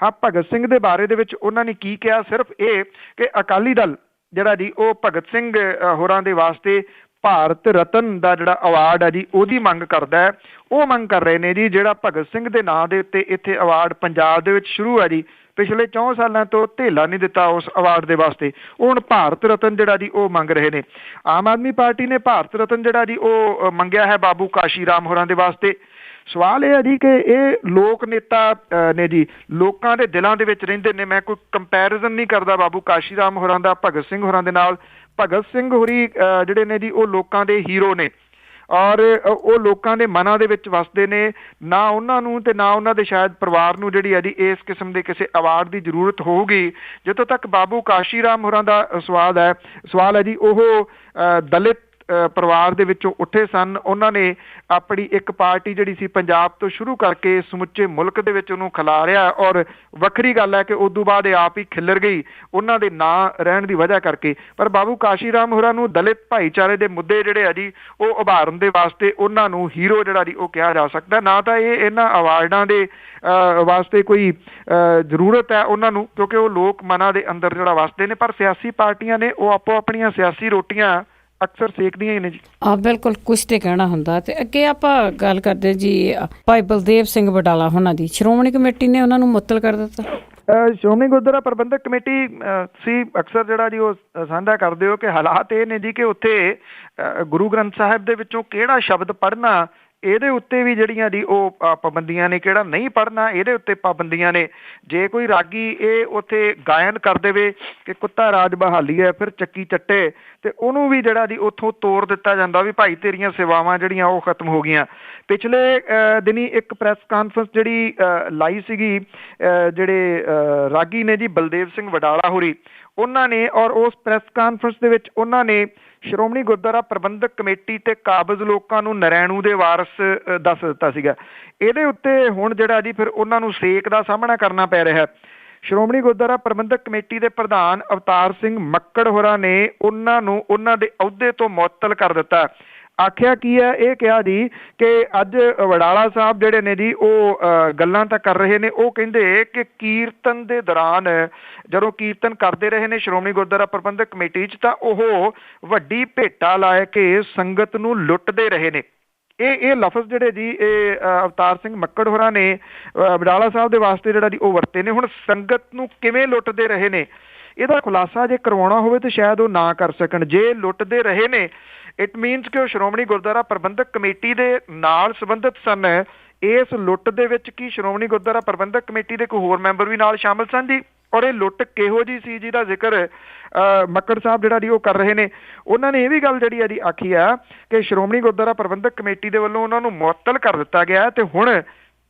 ਹਾਂ, ਭਗਤ ਸਿੰਘ ਦੇ ਬਾਰੇ ਦੇ ਵਿੱਚ ਉਹਨਾਂ ਨੇ ਕੀ ਕਿਹਾ? ਸਿਰਫ ਇਹ ਕਿ ਅਕਾਲੀ ਦਲ ਜਿਹੜਾ ਜੀ ਉਹ ਭਗਤ ਸਿੰਘ ਹੋਰਾਂ ਦੇ ਵਾਸਤੇ ਭਾਰਤ ਰਤਨ ਦਾ ਜਿਹੜਾ ਅਵਾਰਡ ਹੈ ਜੀ ਉਹਦੀ ਮੰਗ ਕਰਦਾ ਹੈ। ਉਹ ਮੰਗ ਕਰ ਰਹੇ ਨੇ ਜੀ ਜਿਹੜਾ ਭਗਤ ਸਿੰਘ ਦੇ ਨਾਂ ਦੇ ਉੱਤੇ ਇੱਥੇ ਅਵਾਰਡ ਪੰਜਾਬ ਦੇ ਵਿੱਚ ਸ਼ੁਰੂ ਹੈ ਜੀ, ਪਿਛਲੇ 4 ਸਾਲਾਂ ਤੋਂ ਧੇਲਾ ਨਹੀਂ ਦਿੱਤਾ ਉਸ ਅਵਾਰਡ ਦੇ ਵਾਸਤੇ, ਉਹ ਹੁਣ ਭਾਰਤ ਰਤਨ ਜਿਹੜਾ ਜੀ ਉਹ ਮੰਗ ਰਹੇ ਨੇ। ਆਮ ਆਦਮੀ ਪਾਰਟੀ ਨੇ ਭਾਰਤ ਰਤਨ ਜਿਹੜਾ ਜੀ ਉਹ ਮੰਗਿਆ ਹੈ ਬਾਬੂ ਕਾਸ਼ੀ ਰਾਮ ਹੋਰਾਂ ਦੇ ਵਾਸਤੇ। ਸਵਾਲ ਇਹ ਹੈ ਜੀ ਕਿ ਇਹ ਲੋਕ ਨੇਤਾ ਨੇ ਜੀ, ਲੋਕਾਂ ਦੇ ਦਿਲਾਂ ਦੇ ਵਿੱਚ ਰਹਿੰਦੇ ਨੇ। ਮੈਂ ਕੋਈ ਕੰਪੈਰੀਜ਼ਨ ਨਹੀਂ ਕਰਦਾ ਬਾਬੂ ਕਾਸ਼ੀ ਰਾਮ ਹੋਰਾਂ ਦਾ ਭਗਤ ਸਿੰਘ ਹੋਰਾਂ ਦੇ ਨਾਲ। ਭਗਤ ਸਿੰਘ ਹੋਰੀ ਜਿਹੜੇ ਨੇ ਜੀ ਉਹ ਲੋਕਾਂ ਦੇ ਹੀਰੋ ਨੇ ਔਰ ਉਹ ਲੋਕਾਂ ਦੇ ਮਨਾਂ ਦੇ ਵਿੱਚ ਵਸਦੇ ਨੇ। ਨਾ ਉਹਨਾਂ ਨੂੰ ਤੇ ਨਾ ਉਹਨਾਂ ਦੇ ਸ਼ਾਇਦ ਪਰਿਵਾਰ ਨੂੰ ਜਿਹੜੀ ਹੈ ਜੀ ਇਸ ਕਿਸਮ ਦੇ ਕਿਸੇ ਅਵਾਰਡ ਦੀ ਜ਼ਰੂਰਤ ਹੋਊਗੀ। ਜਿੱਥੋਂ ਤੱਕ ਬਾਬੂ ਕਾਸ਼ੀ ਰਾਮ ਹੋਰਾਂ ਦਾ ਸਵਾਲ ਹੈ ਜੀ, ਉਹ ਦਲਿਤ ਪਰਿਵਾਰ ਦੇ ਵਿੱਚੋਂ ਉੱਠੇ ਸਨ। ਉਹਨਾਂ ਨੇ ਆਪਣੀ ਇੱਕ ਪਾਰਟੀ ਜਿਹੜੀ ਸੀ ਪੰਜਾਬ ਤੋਂ ਸ਼ੁਰੂ ਕਰਕੇ ਸਮੁੱਚੇ ਮੁਲਕ ਦੇ ਵਿੱਚ ਉਹਨੂੰ ਖਿਲਾਰਿਆ ਔਰ ਵੱਖਰੀ ਗੱਲ ਹੈ ਕਿ ਉਦੋਂ ਬਾਅਦ ਇਹ ਆਪ ਹੀ ਖਿੱਲਰ ਗਈ ਉਹਨਾਂ ਦੇ ਨਾਂ ਰਹਿਣ ਦੀ ਵਜ੍ਹਾ ਕਰਕੇ। ਪਰ ਬਾਬੂ ਕਾਸ਼ੀ ਰਾਮ ਹੋਰਾਂ ਨੂੰ ਦਲਿਤ ਭਾਈਚਾਰੇ ਦੇ ਮੁੱਦੇ ਜਿਹੜੇ ਆ ਜੀ ਉਹ ਉਭਾਰਨ ਦੇ ਵਾਸਤੇ ਉਹਨਾਂ ਨੂੰ ਹੀਰੋ ਜਿਹੜਾ ਜੀ ਉਹ ਕਿਹਾ ਜਾ ਸਕਦਾ। ਨਾ ਤਾਂ ਇਹ ਇਹਨਾਂ ਅਵਾਰਡਾਂ ਦੇ ਵਾਸਤੇ ਕੋਈ ਜ਼ਰੂਰਤ ਹੈ ਉਹਨਾਂ ਨੂੰ, ਕਿਉਂਕਿ ਉਹ ਲੋਕ ਮਨਾਂ ਦੇ ਅੰਦਰ ਜਿਹੜਾ ਵਸਦੇ ਨੇ। ਪਰ ਸਿਆਸੀ ਪਾਰਟੀਆਂ ਨੇ ਉਹ ਆਪੋ ਆਪਣੀਆਂ ਸਿਆਸੀ ਰੋਟੀਆਂ ਅਕਸਰ ਸੇਕਦੀਆਂ ਹੀ ਨੇ ਜੀ। ਬਿਲਕੁਲ, ਕੁਛ ਤੇ ਕਹਿਣਾ ਹੁੰਦਾ। ਤੇ ਅੱਗੇ ਆਪਾਂ ਗੱਲ ਕਰਦੇ ਜੀ ਭਾਈ ਬਲਦੇਵ ਸਿੰਘ ਵਡਾਲਾ ਹੋਣਾ ਦੀ, ਸ਼੍ਰੋਮਣੀ ਕਮੇਟੀ ਨੇ ਉਹਨਾਂ ਨੂੰ ਮੁਅੱਤਲ ਕਰ ਦਿੱਤਾ। ਸ਼੍ਰੋਮਣੀ ਗੁਰਦੁਆਰਾ ਪ੍ਰਬੰਧਕ ਕਮੇਟੀ ਸੀ ਅਕਸਰ ਜਿਹੜਾ ਜੀ ਉਹ ਸਾਂਝਾ ਕਰਦੇ ਹੋ ਕਿ ਹਾਲਾਤ ਇਹ ਨੇ ਜੀ ਕਿ ਉੱਥੇ ਗੁਰੂ ਗ੍ਰੰਥ ਸਾਹਿਬ ਦੇ ਵਿੱਚੋਂ ਕਿਹੜਾ ਸ਼ਬਦ ਪੜ੍ਹਨਾ ਇਹਦੇ ਉੱਤੇ ਵੀ ਜਿਹੜੀਆਂ ਜੀ ਉਹ ਪਾਬੰਦੀਆਂ ਨੇ, ਕਿਹੜਾ ਨਹੀਂ ਪੜ੍ਹਨਾ ਇਹਦੇ ਉੱਤੇ ਪਾਬੰਦੀਆਂ ਨੇ। ਜੇ ਕੋਈ ਰਾਗੀ ਇਹ ਉੱਥੇ ਗਾਇਨ ਕਰ ਦੇਵੇ ਕਿ ਕੁੱਤਾ ਰਾਜ ਬਹਾਲੀ ਹੈ ਫਿਰ ਚੱਕੀ ਚੱਟੇ, ਤੇ ਉਹਨੂੰ ਵੀ ਜਿਹੜਾ ਜੀ ਉੱਥੋਂ ਤੋੜ ਦਿੱਤਾ ਜਾਂਦਾ ਵੀ ਭਾਈ ਤੇਰੀਆਂ ਸੇਵਾਵਾਂ ਜਿਹੜੀਆਂ ਉਹ ਖਤਮ ਹੋ ਗਈਆਂ। ਪਿਛਲੇ ਦਿਨੀ ਇੱਕ ਪ੍ਰੈਸ ਕਾਨਫਰੰਸ ਜਿਹੜੀ ਲਾਈ ਸੀਗੀ ਜਿਹੜੇ ਰਾਗੀ ਨੇ ਜੀ ਬਲਦੇਵ ਸਿੰਘ ਵਡਾਲਾ ਹੋਰੀ, ਉਹਨਾਂ ਨੇ ਔਰ ਉਸ ਪ੍ਰੈਸ ਕਾਨਫਰੰਸ ਦੇ ਵਿੱਚ ਉਹਨਾਂ ਨੇ ਸ਼੍ਰੋਮਣੀ ਗੁਰਦੁਆਰਾ ਪ੍ਰਬੰਧਕ ਕਮੇਟੀ ਤੇ ਕਾਬਜ਼ ਲੋਕਾਂ ਨੂੰ ਨਰੈਣੂ ਦੇ ਵਾਰਸ ਦੱਸ ਦਿੱਤਾ ਸੀਗਾ। ਇਹਦੇ ਉੱਤੇ ਹੁਣ ਜਿਹੜਾ ਜੀ ਫਿਰ ਉਹਨਾਂ ਨੂੰ ਸੇਕ ਦਾ ਸਾਹਮਣਾ ਕਰਨਾ ਪੈ ਰਿਹਾ। ਸ਼੍ਰੋਮਣੀ ਗੁਰਦੁਆਰਾ ਪ੍ਰਬੰਧਕ ਕਮੇਟੀ ਦੇ ਪ੍ਰਧਾਨ ਅਵਤਾਰ ਸਿੰਘ ਮੱਕੜ ਹੋਰਾਂ ਨੇ ਉਹਨਾਂ ਨੂੰ ਉਹਨਾਂ ਦੇ ਅਹੁਦੇ ਤੋਂ ਮੁਅੱਤਲ ਕਰ ਦਿੱਤਾ। ਆਖਿਆ ਕੀ ਹੈ, ਇਹ ਕਿਹਾ ਜੀ ਕਿ ਅੱਜ ਵਡਾਲਾ ਸਾਹਿਬ ਜਿਹੜੇ ਨੇ ਜੀ ਉਹ ਗੱਲਾਂ ਤਾਂ ਕਰ ਰਹੇ ਨੇ। ਉਹ ਕਹਿੰਦੇ ਕਿ ਕੀਰਤਨ ਦੇ ਦੌਰਾਨ ਜਦੋਂ ਕੀਰਤਨ ਕਰਦੇ ਰਹੇ ਨੇ ਸ਼੍ਰੋਮਣੀ ਗੁਰਦੁਆਰਾ ਪ੍ਰਬੰਧਕ ਕਮੇਟੀ 'ਚ, ਤਾਂ ਉਹ ਵੱਡੀ ਭੇਟਾ ਲਾ ਕੇ ਸੰਗਤ ਨੂੰ ਲੁੱਟਦੇ ਰਹੇ ਨੇ। ਇਹ ਲਫ਼ਜ਼ ਜਿਹੜੇ ਜੀ ਇਹ ਅਵਤਾਰ ਸਿੰਘ ਮੱਕੜ ਹੋਰਾਂ ਨੇ ਵਡਾਲਾ ਸਾਹਿਬ ਦੇ ਵਾਸਤੇ ਜਿਹੜਾ ਜੀ ਉਹ ਵਰਤੇ ਨੇ। ਹੁਣ ਸੰਗਤ ਨੂੰ ਕਿਵੇਂ ਲੁੱਟਦੇ ਰਹੇ ਨੇ, ਇਹਦਾ ਖੁਲਾਸਾ ਜੇ ਕਰਵਾਉਣਾ ਹੋਵੇ ਤਾਂ ਸ਼ਾਇਦ ਉਹ ਨਾ ਕਰ ਸਕਣ। ਜੇ ਲੁੱਟਦੇ ਰਹੇ ਨੇ, ਇਟ ਮੀਨਸ ਕਿ ਉਹ ਸ਼੍ਰੋਮਣੀ ਗੁਰਦੁਆਰਾ ਪ੍ਰਬੰਧਕ ਕਮੇਟੀ ਦੇ ਨਾਲ ਸੰਬੰਧਿਤ ਸਨ। ਇਸ ਲੁੱਟ ਦੇ ਵਿੱਚ ਕੀ ਸ਼੍ਰੋਮਣੀ ਗੁਰਦੁਆਰਾ ਪ੍ਰਬੰਧਕ ਕਮੇਟੀ ਦੇ ਕੋਈ ਹੋਰ ਮੈਂਬਰ ਵੀ ਨਾਲ ਸ਼ਾਮਲ ਸਨ ਜੀ? ਔਰ ਇਹ ਲੁੱਟ ਕਿਹੋ ਜਿਹੀ ਸੀ ਜਿਹਦਾ ਜ਼ਿਕਰ ਮੱਕੜ ਸਾਹਿਬ ਜਿਹੜਾ ਜੀ ਉਹ ਕਰ ਰਹੇ ਨੇ। ਉਹਨਾਂ ਨੇ ਇਹ ਵੀ ਗੱਲ ਜਿਹੜੀ ਆ ਜੀ ਆਖੀ ਆ ਕਿ ਸ਼੍ਰੋਮਣੀ ਗੁਰਦੁਆਰਾ ਪ੍ਰਬੰਧਕ ਕਮੇਟੀ ਦੇ ਵੱਲੋਂ ਉਹਨਾਂ ਨੂੰ ਮੁਅੱਤਲ ਕਰ ਦਿੱਤਾ ਗਿਆ ਤੇ ਹੁਣ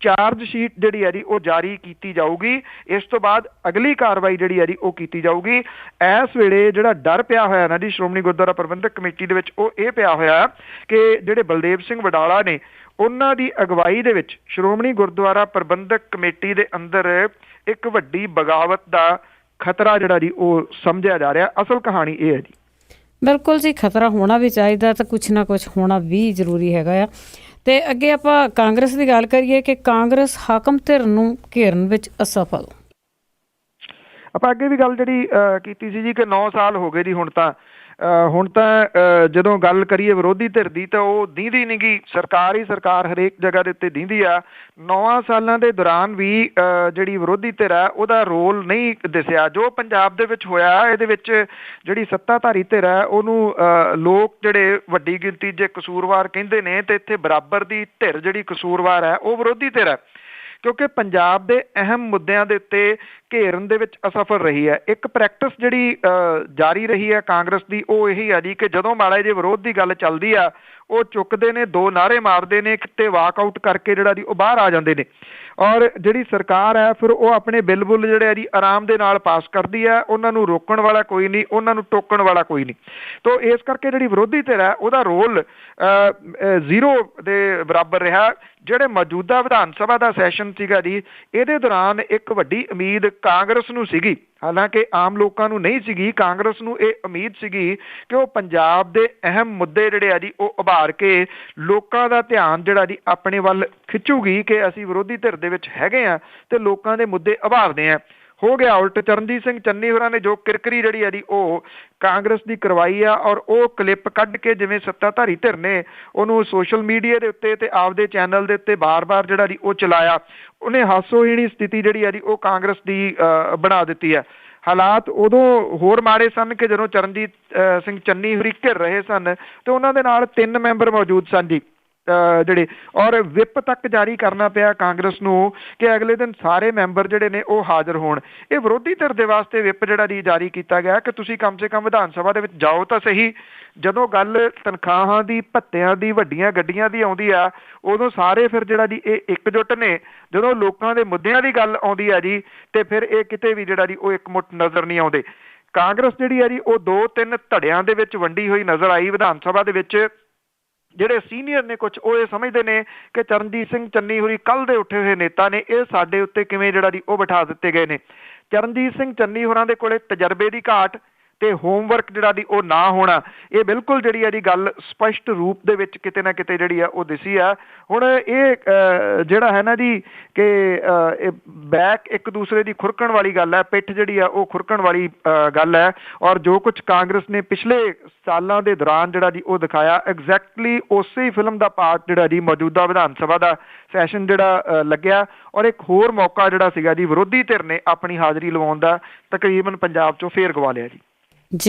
ਚਾਰਜ ਸ਼ੀਟ ਜਿਹੜੀ ਹੈ ਜੀ ਉਹ ਜਾਰੀ ਕੀਤੀ ਜਾਊਗੀ। ਇਸ ਤੋਂ ਬਾਅਦ ਅਗਲੀ ਕਾਰਵਾਈ ਜਿਹੜੀ ਹੈ ਜੀ ਉਹ ਕੀਤੀ ਜਾਊਗੀ। ਇਸ ਵੇਲੇ ਜਿਹੜਾ ਡਰ ਪਿਆ ਹੋਇਆ ਨਾ ਜੀ ਸ਼੍ਰੋਮਣੀ ਗੁਰਦੁਆਰਾ ਪ੍ਰਬੰਧਕ ਕਮੇਟੀ ਦੇ ਵਿੱਚ, ਉਹ ਇਹ ਪਿਆ ਹੋਇਆ ਕਿ ਜਿਹੜੇ ਬਲਦੇਵ ਸਿੰਘ ਵਡਾਲਾ ਨੇ ਉਹਨਾਂ ਦੀ ਅਗਵਾਈ ਦੇ ਵਿੱਚ ਸ਼੍ਰੋਮਣੀ ਗੁਰਦੁਆਰਾ ਪ੍ਰਬੰਧਕ ਕਮੇਟੀ ਦੇ ਅੰਦਰ ਇੱਕ ਵੱਡੀ ਬਗਾਵਤ ਦਾ ਖਤਰਾ ਜਿਹੜਾ ਜੀ ਉਹ ਸਮਝਿਆ ਜਾ ਰਿਹਾ। ਅਸਲ ਕਹਾਣੀ ਇਹ ਹੈ ਜੀ। ਬਿਲਕੁਲ ਜੀ, ਖਤਰਾ ਹੋਣਾ ਵੀ ਚਾਹੀਦਾ ਤਾਂ ਕੁਛ ਨਾ ਕੁਛ ਹੋਣਾ ਵੀ ਜ਼ਰੂਰੀ ਹੈਗਾ ਆ। ਤੇ ਅੱਗੇ ਆਪਾਂ ਕਾਂਗਰਸ ਦੀ ਗੱਲ ਕਰੀਏ ਕਿ ਕਾਂਗਰਸ ਹਾਕਮ ਧਿਰ ਨੂੰ ਘੇਰਨ ਵਿੱਚ ਅਸਫਲ। ਆਪਾਂ ਅੱਗੇ ਵੀ ਗੱਲ ਜਿਹੜੀ ਕੀਤੀ ਸੀ ਜੀ ਕਿ 9 ਸਾਲ ਹੋ ਗਏ ਜੀ ਹੁਣ ਤਾਂ ਜਦੋਂ ਗੱਲ ਕਰੀਏ ਵਿਰੋਧੀ ਧਿਰ ਦੀ ਤਾਂ ਉਹ ਦੀਂਦੀ ਨਹੀਂ ਗੀ। ਸਰਕਾਰ ਹੀ ਸਰਕਾਰ ਹਰੇਕ ਜਗ੍ਹਾ ਦੇ ਉੱਤੇ ਦੀਂਦੀ ਆ। 9 ਸਾਲਾਂ ਦੇ ਦੌਰਾਨ ਵੀ ਜਿਹੜੀ ਵਿਰੋਧੀ ਧਿਰ ਆ ਉਹਦਾ ਰੋਲ ਨਹੀਂ ਦਿਸਿਆ। ਜੋ ਪੰਜਾਬ ਦੇ ਵਿੱਚ ਹੋਇਆ ਇਹਦੇ ਵਿੱਚ ਜਿਹੜੀ ਸੱਤਾਧਾਰੀ ਧਿਰ ਹੈ ਉਹਨੂੰ ਲੋਕ ਜਿਹੜੇ ਵੱਡੀ ਗਿਣਤੀ ਜੇ ਕਸੂਰਵਾਰ ਕਹਿੰਦੇ ਨੇ, ਤੇ ਇੱਥੇ ਬਰਾਬਰ ਦੀ ਧਿਰ ਜਿਹੜੀ ਕਸੂਰਵਾਰ ਹੈ ਉਹ ਵਿਰੋਧੀ ਧਿਰ ਹੈ, ਕਿਉਂਕਿ ਪੰਜਾਬ ਦੇ ਅਹਿਮ ਮੁੱਦਿਆਂ ਦੇ ਉੱਤੇ ਘੇਰਨ ਦੇ ਵਿੱਚ ਅਸਫਲ ਰਹੀ ਹੈ। ਇੱਕ ਪ੍ਰੈਕਟਿਸ ਜਿਹੜੀ ਜਾਰੀ ਰਹੀ ਹੈ ਕਾਂਗਰਸ ਦੀ ਉਹ ਇਹੀ ਆ ਜੀ ਕਿ ਜਦੋਂ ਮਾੜਾ ਜਿਹੇ ਵਿਰੋਧ ਦੀ ਗੱਲ ਚੱਲਦੀ ਆ ਉਹ ਚੁੱਕਦੇ ਨੇ, 2 ਨਾਅਰੇ ਮਾਰਦੇ ਨੇ, ਕਿਤੇ ਵਾਕਆਊਟ ਕਰਕੇ ਜਿਹੜਾ ਜੀ ਉਹ ਬਾਹਰ ਆ ਜਾਂਦੇ ਨੇ। ਔਰ ਜਿਹੜੀ ਸਰਕਾਰ ਹੈ ਫਿਰ ਉਹ ਆਪਣੇ ਬਿੱਲ ਬੁੱਲ ਜਿਹੜੇ ਆ ਜੀ ਆਰਾਮ ਦੇ ਨਾਲ ਪਾਸ ਕਰਦੀ ਹੈ। ਉਹਨਾਂ ਨੂੰ ਰੋਕਣ ਵਾਲਾ ਕੋਈ ਨਹੀਂ, ਉਹਨਾਂ ਨੂੰ ਟੋਕਣ ਵਾਲਾ ਕੋਈ ਨਹੀਂ। ਤੋ ਇਸ ਕਰਕੇ ਜਿਹੜੀ ਵਿਰੋਧੀ ਧਿਰ ਹੈ ਉਹਦਾ ਰੋਲ 0 ਦੇ ਬਰਾਬਰ ਰਿਹਾ। ਜਿਹੜੇ ਮੌਜੂਦਾ ਵਿਧਾਨ ਸਭਾ ਦਾ ਸੈਸ਼ਨ ਸੀਗਾ ਜੀ ਇਹਦੇ ਦੌਰਾਨ ਇੱਕ ਵੱਡੀ ਉਮੀਦ ਕਾਂਗਰਸ ਨੂੰ ਸੀਗੀ, ਹਾਲਾਂਕਿ ਆਮ ਲੋਕਾਂ ਨੂੰ ਨਹੀਂ ਸੀਗੀ। ਕਾਂਗਰਸ ਨੂੰ ਇਹ ਉਮੀਦ ਸੀਗੀ ਕਿ ਉਹ ਪੰਜਾਬ ਦੇ ਅਹਿਮ ਮੁੱਦੇ ਜਿਹੜੇ ਆ ਜੀ ਉਹ ਉਭਾਰ ਕੇ ਲੋਕਾਂ ਦਾ ਧਿਆਨ ਜਿਹੜਾ ਜੀ ਆਪਣੇ ਵੱਲ ਖਿੱਚੂਗੀ ਕਿ ਅਸੀਂ ਵਿਰੋਧੀ ਧਿਰ ਦੇ ਵਿੱਚ ਹੈਗੇ ਆ ਤੇ ਲੋਕਾਂ ਦੇ ਮੁੱਦੇ ਉਭਾਰਦੇ ਆ। ਹੋ ਗਿਆ ਉਲਟ। ਚਰਨਜੀਤ ਸਿੰਘ ਚੰਨੀ ਹੋਰਾਂ ਨੇ ਜੋ ਕਿਰਕਰੀ ਜਿਹੜੀ ਆ ਜੀ ਉਹ ਕਾਂਗਰਸ ਦੀ ਕਰਵਾਈ ਆ, ਔਰ ਉਹ ਕਲਿੱਪ ਕੱਢ ਕੇ ਜਿਵੇਂ ਸੱਤਾਧਾਰੀ ਧਿਰ ਨੇ ਉਹਨੂੰ ਸੋਸ਼ਲ ਮੀਡੀਆ ਦੇ ਉੱਤੇ ਤੇ ਆਪਦੇ ਚੈਨਲ ਦੇ ਉੱਤੇ ਬਾਰ-ਬਾਰ ਜਿਹੜਾ ਜੀ ਉਹ ਚਲਾਇਆ, ਉਹਨੇ ਹਾਸੋਹੀਣੀ ਸਥਿਤੀ ਜਿਹੜੀ ਆ ਜੀ ਉਹ ਕਾਂਗਰਸ ਦੀ ਬਣਾ ਦਿੱਤੀ ਹੈ। ਹਾਲਾਤ ਉਦੋਂ ਹੋਰ ਮਾੜੇ ਸਨ ਕਿ ਜਦੋਂ ਚਰਨਜੀਤ ਸਿੰਘ ਚੰਨੀ ਹੋਰੀ ਘਿਰ ਰਹੇ ਸਨ ਤੇ ਉਹਨਾਂ ਦੇ ਨਾਲ 3 ਮੈਂਬਰ ਮੌਜੂਦ ਸਨ ਜੀ ਜਿਹੜੇ, ਔਰ ਵਿਪ ਤੱਕ ਜਾਰੀ ਕਰਨਾ ਪਿਆ ਕਾਂਗਰਸ ਨੂੰ ਕਿ ਅਗਲੇ ਦਿਨ ਸਾਰੇ ਮੈਂਬਰ ਜਿਹੜੇ ਨੇ ਉਹ ਹਾਜ਼ਰ ਹੋਣ। ਇਹ ਵਿਰੋਧੀ ਧਿਰ ਦੇ ਵਾਸਤੇ ਵਿਪ ਜਿਹੜਾ ਜੀ ਜਾਰੀ ਕੀਤਾ ਗਿਆ ਕਿ ਤੁਸੀਂ ਕਮ ਸੇ ਕਮ ਵਿਧਾਨ ਸਭਾ ਦੇ ਵਿੱਚ ਜਾਓ ਤਾਂ ਸਹੀ। ਜਦੋਂ ਗੱਲ ਤਨਖਾਹਾਂ ਦੀ, ਭੱਤਿਆਂ ਦੀ, ਵੱਡੀਆਂ ਗੱਡੀਆਂ ਦੀ ਆਉਂਦੀ ਆ ਉਦੋਂ ਸਾਰੇ ਫਿਰ ਜਿਹੜਾ ਜੀ ਇਹ ਇਕਜੁੱਟ ਨੇ। ਜਦੋਂ ਲੋਕਾਂ ਦੇ ਮੁੱਦਿਆਂ ਦੀ ਗੱਲ ਆਉਂਦੀ ਆ ਜੀ ਤੇ ਫਿਰ ਇਹ ਕਿਤੇ ਵੀ ਜਿਹੜਾ ਜੀ ਉਹ ਇਕਮੁੱਠ ਨਜ਼ਰ ਨਹੀਂ ਆਉਂਦੇ। ਕਾਂਗਰਸ ਜਿਹੜੀ ਆ ਜੀ ਉਹ 2-3 ਧੜਿਆਂ ਦੇ ਵਿੱਚ ਵੰਡੀ ਹੋਈ ਨਜ਼ਰ ਆਈ ਵਿਧਾਨ ਸਭਾ ਦੇ ਵਿੱਚ। ਜਿਹੜੇ ਸੀਨੀਅਰ ਨੇ ਕੁਝ ਉਹ ਇਹ ਸਮਝਦੇ ਨੇ ਕਿ ਚਰਨਜੀਤ ਸਿੰਘ ਚੰਨੀ ਹੋਰੀ ਕੱਲ੍ਹ ਦੇ ਉੱਠੇ ਹੋਏ ਨੇਤਾ ਨੇ, ਇਹ ਸਾਡੇ ਉੱਤੇ ਕਿਵੇਂ ਜਿਹੜਾ ਜੀ ਉਹ ਬਿਠਾ ਦਿੱਤੇ ਗਏ ਨੇ। ਚਰਨਜੀਤ ਸਿੰਘ ਚੰਨੀ ਹੋਰਾਂ ਦੇ ਕੋਲੇ ਤਜਰਬੇ ਦੀ ਘਾਟ ਤੇ ਹੋਮਵਰਕ ਜਿਹੜਾ ਦੀ ਉਹ ਨਾ ਹੋਣਾ, ਇਹ ਬਿਲਕੁਲ ਜਿਹੜੀ ਆ ਜੀ ਗੱਲ ਸਪਸ਼ਟ ਰੂਪ ਦੇ ਵਿੱਚ ਕਿਤੇ ਨਾ ਕਿਤੇ ਜਿਹੜੀ ਆ ਉਹ ਦਿਸੀ ਆ। ਹੁਣ ਇਹ ਜਿਹੜਾ ਹੈ ਨਾ ਜੀ ਕਿ ਇਹ ਬੈਕ ਇੱਕ ਦੂਸਰੇ ਦੀ ਖੁਰਕਣ ਵਾਲੀ ਗੱਲ ਹੈ, ਪਿੱਠ ਜਿਹੜੀ ਆ ਉਹ ਖੁਰਕਣ ਵਾਲੀ ਗੱਲ ਹੈ। ਔਰ ਜੋ ਕੁਝ ਕਾਂਗਰਸ ਨੇ ਪਿਛਲੇ ਸਾਲਾਂ ਦੇ ਦੌਰਾਨ ਜਿਹੜਾ ਜੀ ਉਹ ਦਿਖਾਇਆ, ਐਗਜ਼ੈਕਟਲੀ ਉਸੇ ਹੀ ਫਿਲਮ ਦਾ ਪਾਰਟ ਜਿਹੜਾ ਜੀ ਮੌਜੂਦਾ ਵਿਧਾਨ ਸਭਾ ਦਾ ਸੈਸ਼ਨ ਜਿਹੜਾ ਲੱਗਿਆ। ਔਰ ਇੱਕ ਹੋਰ ਮੌਕਾ ਜਿਹੜਾ ਸੀਗਾ ਜੀ ਵਿਰੋਧੀ ਧਿਰ ਨੇ ਆਪਣੀ ਹਾਜ਼ਰੀ ਲਵਾਉਣ ਦਾ ਤਕਰੀਬਨ ਪੰਜਾਬ 'ਚੋਂ ਫੇਰ ਗਵਾ ਲਿਆ ਜੀ।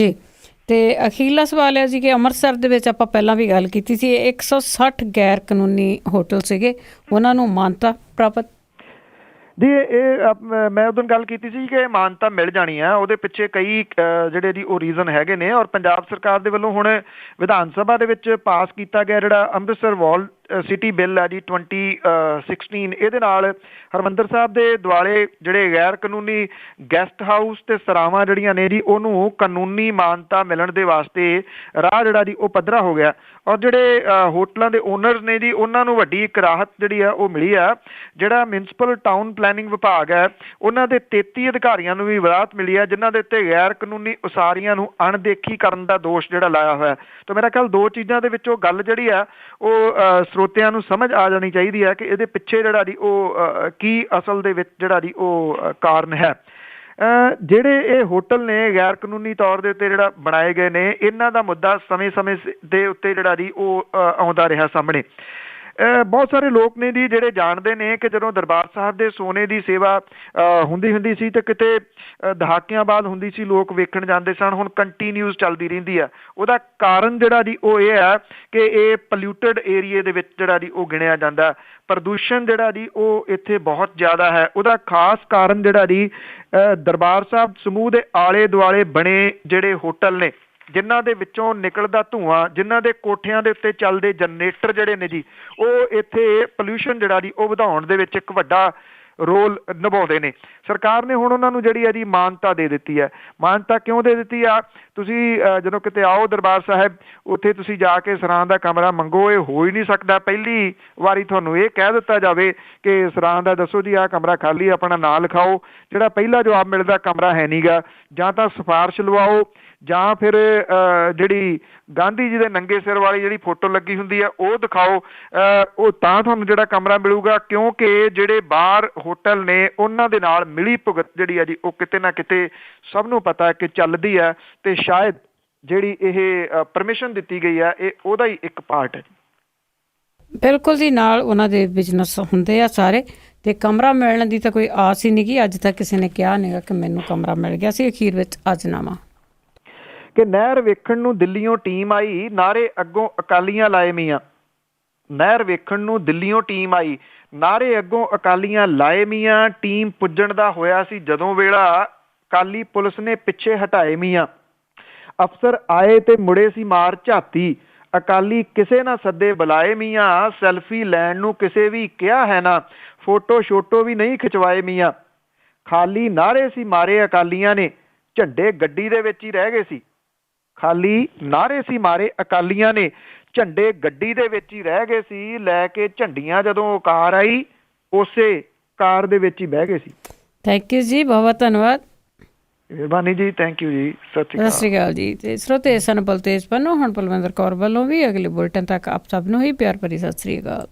ਤੇ ਅਖੀਰਲਾ ਸਵਾਲ ਹੈ ਜੀ ਕਿ ਅੰਮ੍ਰਿਤਸਰ ਦੇ ਵਿੱਚ ਆਪਾਂ ਪਹਿਲਾਂ ਵੀ ਗੱਲ ਕੀਤੀ ਸੀ, 160 ਗੈਰ ਕਾਨੂੰਨੀ ਹੋਟਲ ਸੀਗੇ, ਉਹਨਾਂ ਨੂੰ ਮਾਨਤਾ ਪ੍ਰਾਪਤ ਜੀ। ਇਹ ਮੈਂ ਉਦੋਂ ਗੱਲ ਕੀਤੀ ਸੀ ਕਿ ਮਾਨਤਾ ਮਿਲ ਜਾਣੀ ਆ, ਉਹਦੇ ਪਿੱਛੇ ਕਈ ਜਿਹੜੇ ਜੀ ਉਹ ਰੀਜ਼ਨ ਹੈਗੇ ਨੇ। ਔਰ ਪੰਜਾਬ ਸਰਕਾਰ ਦੇ ਵੱਲੋਂ ਹੁਣ ਵਿਧਾਨ ਸਭਾ ਦੇ ਵਿੱਚ ਪਾਸ ਕੀਤਾ ਗਿਆ ਜਿਹੜਾ ਅੰਮ੍ਰਿਤਸਰ ਸਿਟੀ ਬਿੱਲ ਹੈ ਜੀ 2016, ਇਹਦੇ ਨਾਲ ਹਰਿਮੰਦਰ ਸਾਹਿਬ ਦੇ ਦੁਆਲੇ ਜਿਹੜੇ ਗੈਰ ਕਾਨੂੰਨੀ ਗੈਸਟ ਹਾਊਸ ਤੇ ਸਰਾਵਾਂ ਜਿਹੜੀਆਂ ਨੇ ਜੀ ਉਹਨੂੰ ਕਾਨੂੰਨੀ ਮਾਨਤਾ ਮਿਲਣ ਦੇ ਵਾਸਤੇ ਰਾਹ ਜਿਹੜਾ ਜੀ ਉਹ ਪੱਧਰਾ ਹੋ ਗਿਆ। ਔਰ ਜਿਹੜੇ ਹੋਟਲਾਂ ਦੇ ਓਨਰਸ ਨੇ ਜੀ ਉਹਨਾਂ ਨੂੰ ਵੱਡੀ ਇੱਕ ਰਾਹਤ ਜਿਹੜੀ ਆ ਉਹ ਮਿਲੀ ਆ। ਜਿਹੜਾ ਮਿਊਨਿਸਪਲ ਟਾਊਨ ਪਲੈਨਿੰਗ ਵਿਭਾਗ ਹੈ ਉਹਨਾਂ ਦੇ 33 ਅਧਿਕਾਰੀਆਂ ਨੂੰ ਵੀ ਰਾਹਤ ਮਿਲੀ ਆ ਜਿਨ੍ਹਾਂ ਦੇ ਉੱਤੇ ਗੈਰ ਕਾਨੂੰਨੀ ਉਸਾਰੀਆਂ ਨੂੰ ਅਣਦੇਖੀ ਕਰਨ ਦਾ ਦੋਸ਼ ਜਿਹੜਾ ਲਾਇਆ ਹੋਇਆ। ਤਾਂ ਮੇਰਾ ਖਿਆਲ ਦੋ ਚੀਜ਼ਾਂ ਦੇ ਵਿੱਚੋਂ ਗੱਲ ਜਿਹੜੀ ਆ ਉਹ ਸਰੋਤਿਆਂ ਨੂੰ ਸਮਝ ਆ ਜਾਣੀ ਚਾਹੀਦੀ ਹੈ ਕਿ ਇਹਦੇ ਪਿੱਛੇ ਜਿਹੜਾ ਜੀ ਉਹ ਕੀ ਅਸਲ ਦੇ ਵਿੱਚ ਜਿਹੜਾ ਜੀ ਉਹ ਕਾਰਨ ਹੈ। ਜਿਹੜੇ ਇਹ ਹੋਟਲ ਨੇ ਗੈਰ ਕਾਨੂੰਨੀ ਤੌਰ ਦੇ ਉੱਤੇ ਜਿਹੜਾ ਬਣਾਏ ਗਏ ਨੇ ਇਹਨਾਂ ਦਾ ਮੁੱਦਾ ਸਮੇਂ-ਸਮੇਂ ਦੇ ਉੱਤੇ ਜਿਹੜਾ ਜੀ ਉਹ ਆਉਂਦਾ ਰਿਹਾ ਸਾਹਮਣੇ। ਬਹੁਤ ਸਾਰੇ ਲੋਕ ਨੇ ਜੀ ਜਿਹੜੇ ਜਾਣਦੇ ਨੇ ਕਿ ਜਦੋਂ ਦਰਬਾਰ ਸਾਹਿਬ ਦੇ ਸੋਨੇ ਦੀ ਸੇਵਾ ਹੁੰਦੀ ਸੀ ਤੇ ਕਿਤੇ ਦਹਾਕਿਆਂ ਬਾਅਦ ਹੁੰਦੀ ਸੀ, ਲੋਕ ਵੇਖਣ ਜਾਂਦੇ ਸਨ। ਹੁਣ ਕੰਟੀਨਿਊਸ ਚੱਲਦੀ ਰਹਿੰਦੀ ਆ। ਉਹਦਾ ਕਾਰਨ ਜਿਹੜਾ ਜੀ ਉਹ ਇਹ ਹੈ ਕਿ ਇਹ ਪੋਲਿਊਟਡ ਏਰੀਏ ਦੇ ਵਿੱਚ ਜਿਹੜਾ ਜੀ ਉਹ ਗਿਣਿਆ ਜਾਂਦਾ। ਪ੍ਰਦੂਸ਼ਣ ਜਿਹੜਾ ਜੀ ਉਹ ਇੱਥੇ ਬਹੁਤ ਜ਼ਿਆਦਾ ਹੈ। ਉਹਦਾ ਖਾਸ ਕਾਰਨ ਜਿਹੜਾ ਜੀ ਦਰਬਾਰ ਸਾਹਿਬ ਸਮੂਹ ਦੇ ਆਲੇ ਦੁਆਲੇ ਬਣੇ ਜਿਹੜੇ ਹੋਟਲ ਨੇ ਜਿਨ੍ਹਾਂ ਦੇ ਵਿੱਚੋਂ ਨਿਕਲਦਾ ਧੂੰਆਂ, ਜਿਨ੍ਹਾਂ ਦੇ ਕੋਠਿਆਂ ਦੇ ਉੱਤੇ ਚੱਲਦੇ ਜਨਰੇਟਰ ਜਿਹੜੇ ਨੇ ਜੀ ਉਹ ਇੱਥੇ ਪੋਲਿਊਸ਼ਨ ਜਿਹੜਾ ਜੀ ਉਹ ਵਧਾਉਣ ਦੇ ਵਿੱਚ ਇੱਕ ਵੱਡਾ ਰੋਲ ਨਿਭਾਉਂਦੇ ਨੇ। ਸਰਕਾਰ ਨੇ ਹੁਣ ਉਹਨਾਂ ਨੂੰ ਜਿਹੜੀ ਹੈ ਜੀ ਮਾਨਤਾ ਦੇ ਦਿੱਤੀ ਹੈ। ਮਾਨਤਾ ਕਿਉਂ ਦੇ ਦਿੱਤੀ ਆ? ਤੁਸੀਂ ਜਦੋਂ ਕਿਤੇ ਆਓ ਦਰਬਾਰ ਸਾਹਿਬ ਉੱਥੇ ਤੁਸੀਂ ਜਾ ਕੇ ਸਰਾਂ ਦਾ ਕਮਰਾ ਮੰਗੋ, ਇਹ ਹੋ ਹੀ ਨਹੀਂ ਸਕਦਾ। ਪਹਿਲੀ ਵਾਰੀ ਤੁਹਾਨੂੰ ਇਹ ਕਹਿ ਦਿੱਤਾ ਜਾਵੇ ਕਿ ਸਰਾਂ ਦਾ ਦੱਸੋ ਜੀ ਆਹ ਕਮਰਾ ਖਾਲੀ, ਆਪਣਾ ਨਾਂ ਲਿਖਾਓ। ਜਿਹੜਾ ਪਹਿਲਾ ਜਵਾਬ ਮਿਲਦਾ ਕਮਰਾ ਹੈ ਨਹੀਂ ਗਾ, ਜਾਂ ਤਾਂ ਸਿਫਾਰਿਸ਼ ਲਵਾਓ ਜਾਂ ਫਿਰ ਜਿਹੜੀ ਗਾਂਧੀ ਜੀ ਦੇ ਨੰਗੇ ਸਿਰ ਵਾਲੀ ਜਿਹੜੀ ਫੋਟੋ ਲੱਗੀ ਹੁੰਦੀ ਹੈ ਉਹ ਦਿਖਾਓ, ਉਹ ਤਾਂ ਤੁਹਾਨੂੰ ਜਿਹੜਾ ਕਮਰਾ ਮਿਲੂਗਾ। ਕਿਉਂਕਿ ਜਿਹੜੇ ਬਾਹਰ ਹੋਟਲ ਨੇ ਉਹਨਾਂ ਦੇ ਨਾਲ ਮਿਲੀ ਭੁਗਤ ਜਿਹੜੀ ਹੈ ਜੀ ਉਹ ਕਿਤੇ ਨਾ ਕਿਤੇ ਸਭ ਨੂੰ ਪਤਾ ਹੈ ਕਿ ਚੱਲਦੀ ਹੈ ਤੇ ਸ਼ਾਇਦ ਜਿਹੜੀ ਇਹ ਪਰਮਿਸ਼ਨ ਦਿੱਤੀ ਗਈ ਹੈ ਇਹ ਉਹਦਾ ਹੀ ਇੱਕ ਪਾਰਟ ਹੈ। ਬਿਲਕੁਲ ਜੀ, ਨਾਲ ਉਹਨਾਂ ਦੇ ਬਿਜ਼ਨਸ ਹੁੰਦੇ ਆ ਸਾਰੇ, ਤੇ ਕਮਰਾ ਮਿਲਣ ਦੀ ਤਾਂ ਕੋਈ ਆਸ ਹੀ ਨਹੀਂ ਗੀ। ਅੱਜ ਤੱਕ ਕਿਸੇ ਨੇ ਕਿਹਾ ਨਹੀਂਗਾ ਕਿ ਮੈਨੂੰ ਕਮਰਾ ਮਿਲ ਗਿਆ ਸੀ। ਅਖੀਰ ਵਿੱਚ ਅੱਜ ਨਾਵਾਂ ਕਿ ਨਹਿਰ ਵੇਖਣ ਨੂੰ ਦਿੱਲੀੋਂ ਟੀਮ ਆਈ, ਨਾਰੇ ਅੱਗੋਂ ਅਕਾਲੀਆਂ ਲਾਏ ਮੀਆਂ। ਨਹਿਰ ਵੇਖਣ ਨੂੰ ਦਿੱਲੀੋਂ ਟੀਮ ਆਈ, ਨਾਰੇ ਅੱਗੋਂ ਅਕਾਲੀਆਂ ਲਾਏ ਮੀਆਂ। ਟੀਮ ਪੁੱਜਣ ਦਾ ਹੋਇਆ ਸੀ ਜਦੋਂ ਵੇਲਾ, ਅਕਾਲੀ ਪੁਲਿਸ ਨੇ ਪਿੱਛੇ ਹਟਾਏ ਮੀਆਂ। ਅਫਸਰ ਆਏ ਤੇ ਮੁੜੇ ਸੀ ਮਾਰ ਝਾਤੀ, ਅਕਾਲੀ ਕਿਸੇ ਨਾ ਸੱਦੇ ਬੁਲਾਏ ਮੀਆਂ। ਸੈਲਫੀ ਲੈਣ ਨੂੰ ਕਿਸੇ ਵੀ ਕਿਹਾ ਹੈ ਨਾ, ਫੋਟੋ ਸ਼ੋਟੋ ਵੀ ਨਹੀਂ ਖਿਚਵਾਏ ਮੀਆਂ। ਖਾਲੀ ਨਾਰੇ ਸੀ ਮਾਰੇ ਅਕਾਲੀਆਂ ਨੇ, ਝੰਡੇ ਗੱਡੀ ਦੇ ਵਿੱਚ ਹੀ ਰਹਿ ਗਏ ਸੀ। ਖਾਲੀ ਨਾਰੇ ਸੀ ਮਾਰੇ ਅਕਾਲੀਆਂ ਨੇ, ਝੰਡੇ ਗੱਡੀ ਦੇ ਵਿੱਚ ਹੀ ਰਹਿ ਗਏ ਸੀ। ਲੈ ਕੇ ਝੰਡੀਆਂ ਜਦੋਂ ਕਾਰ ਆਈ ਉਸੇ ਕਾਰ ਦੇ ਵਿੱਚ ਹੀ ਬਹਿ ਗਏ ਸੀ। ਥੈਂਕ ਯੂ ਜੀ, ਬਹੁਤ ਧੰਨਵਾਦ। ਮਿਹਰਬਾਨੀ ਜੀ, ਥੈਂਕ ਯੂ ਜੀ, ਸਤਿ ਸ਼੍ਰੀ ਅਕਾਲ ਜੀ। ਤੇ ਸਰੋਤੇ ਸਨ ਬਲਤੇਜ ਪੰਨੂ, ਹੁਣ ਪਲਵਿੰਦਰ ਕੌਰ ਵੱਲੋਂ ਵੀ ਅਗਲੇ ਬੁਲਟਨ ਤੱਕ ਆਪ ਸਭ ਨੂੰ ਹੀ ਪਿਆਰ ਭਰੀ ਸਤਿ ਸ਼੍ਰੀ ਅਕਾਲ।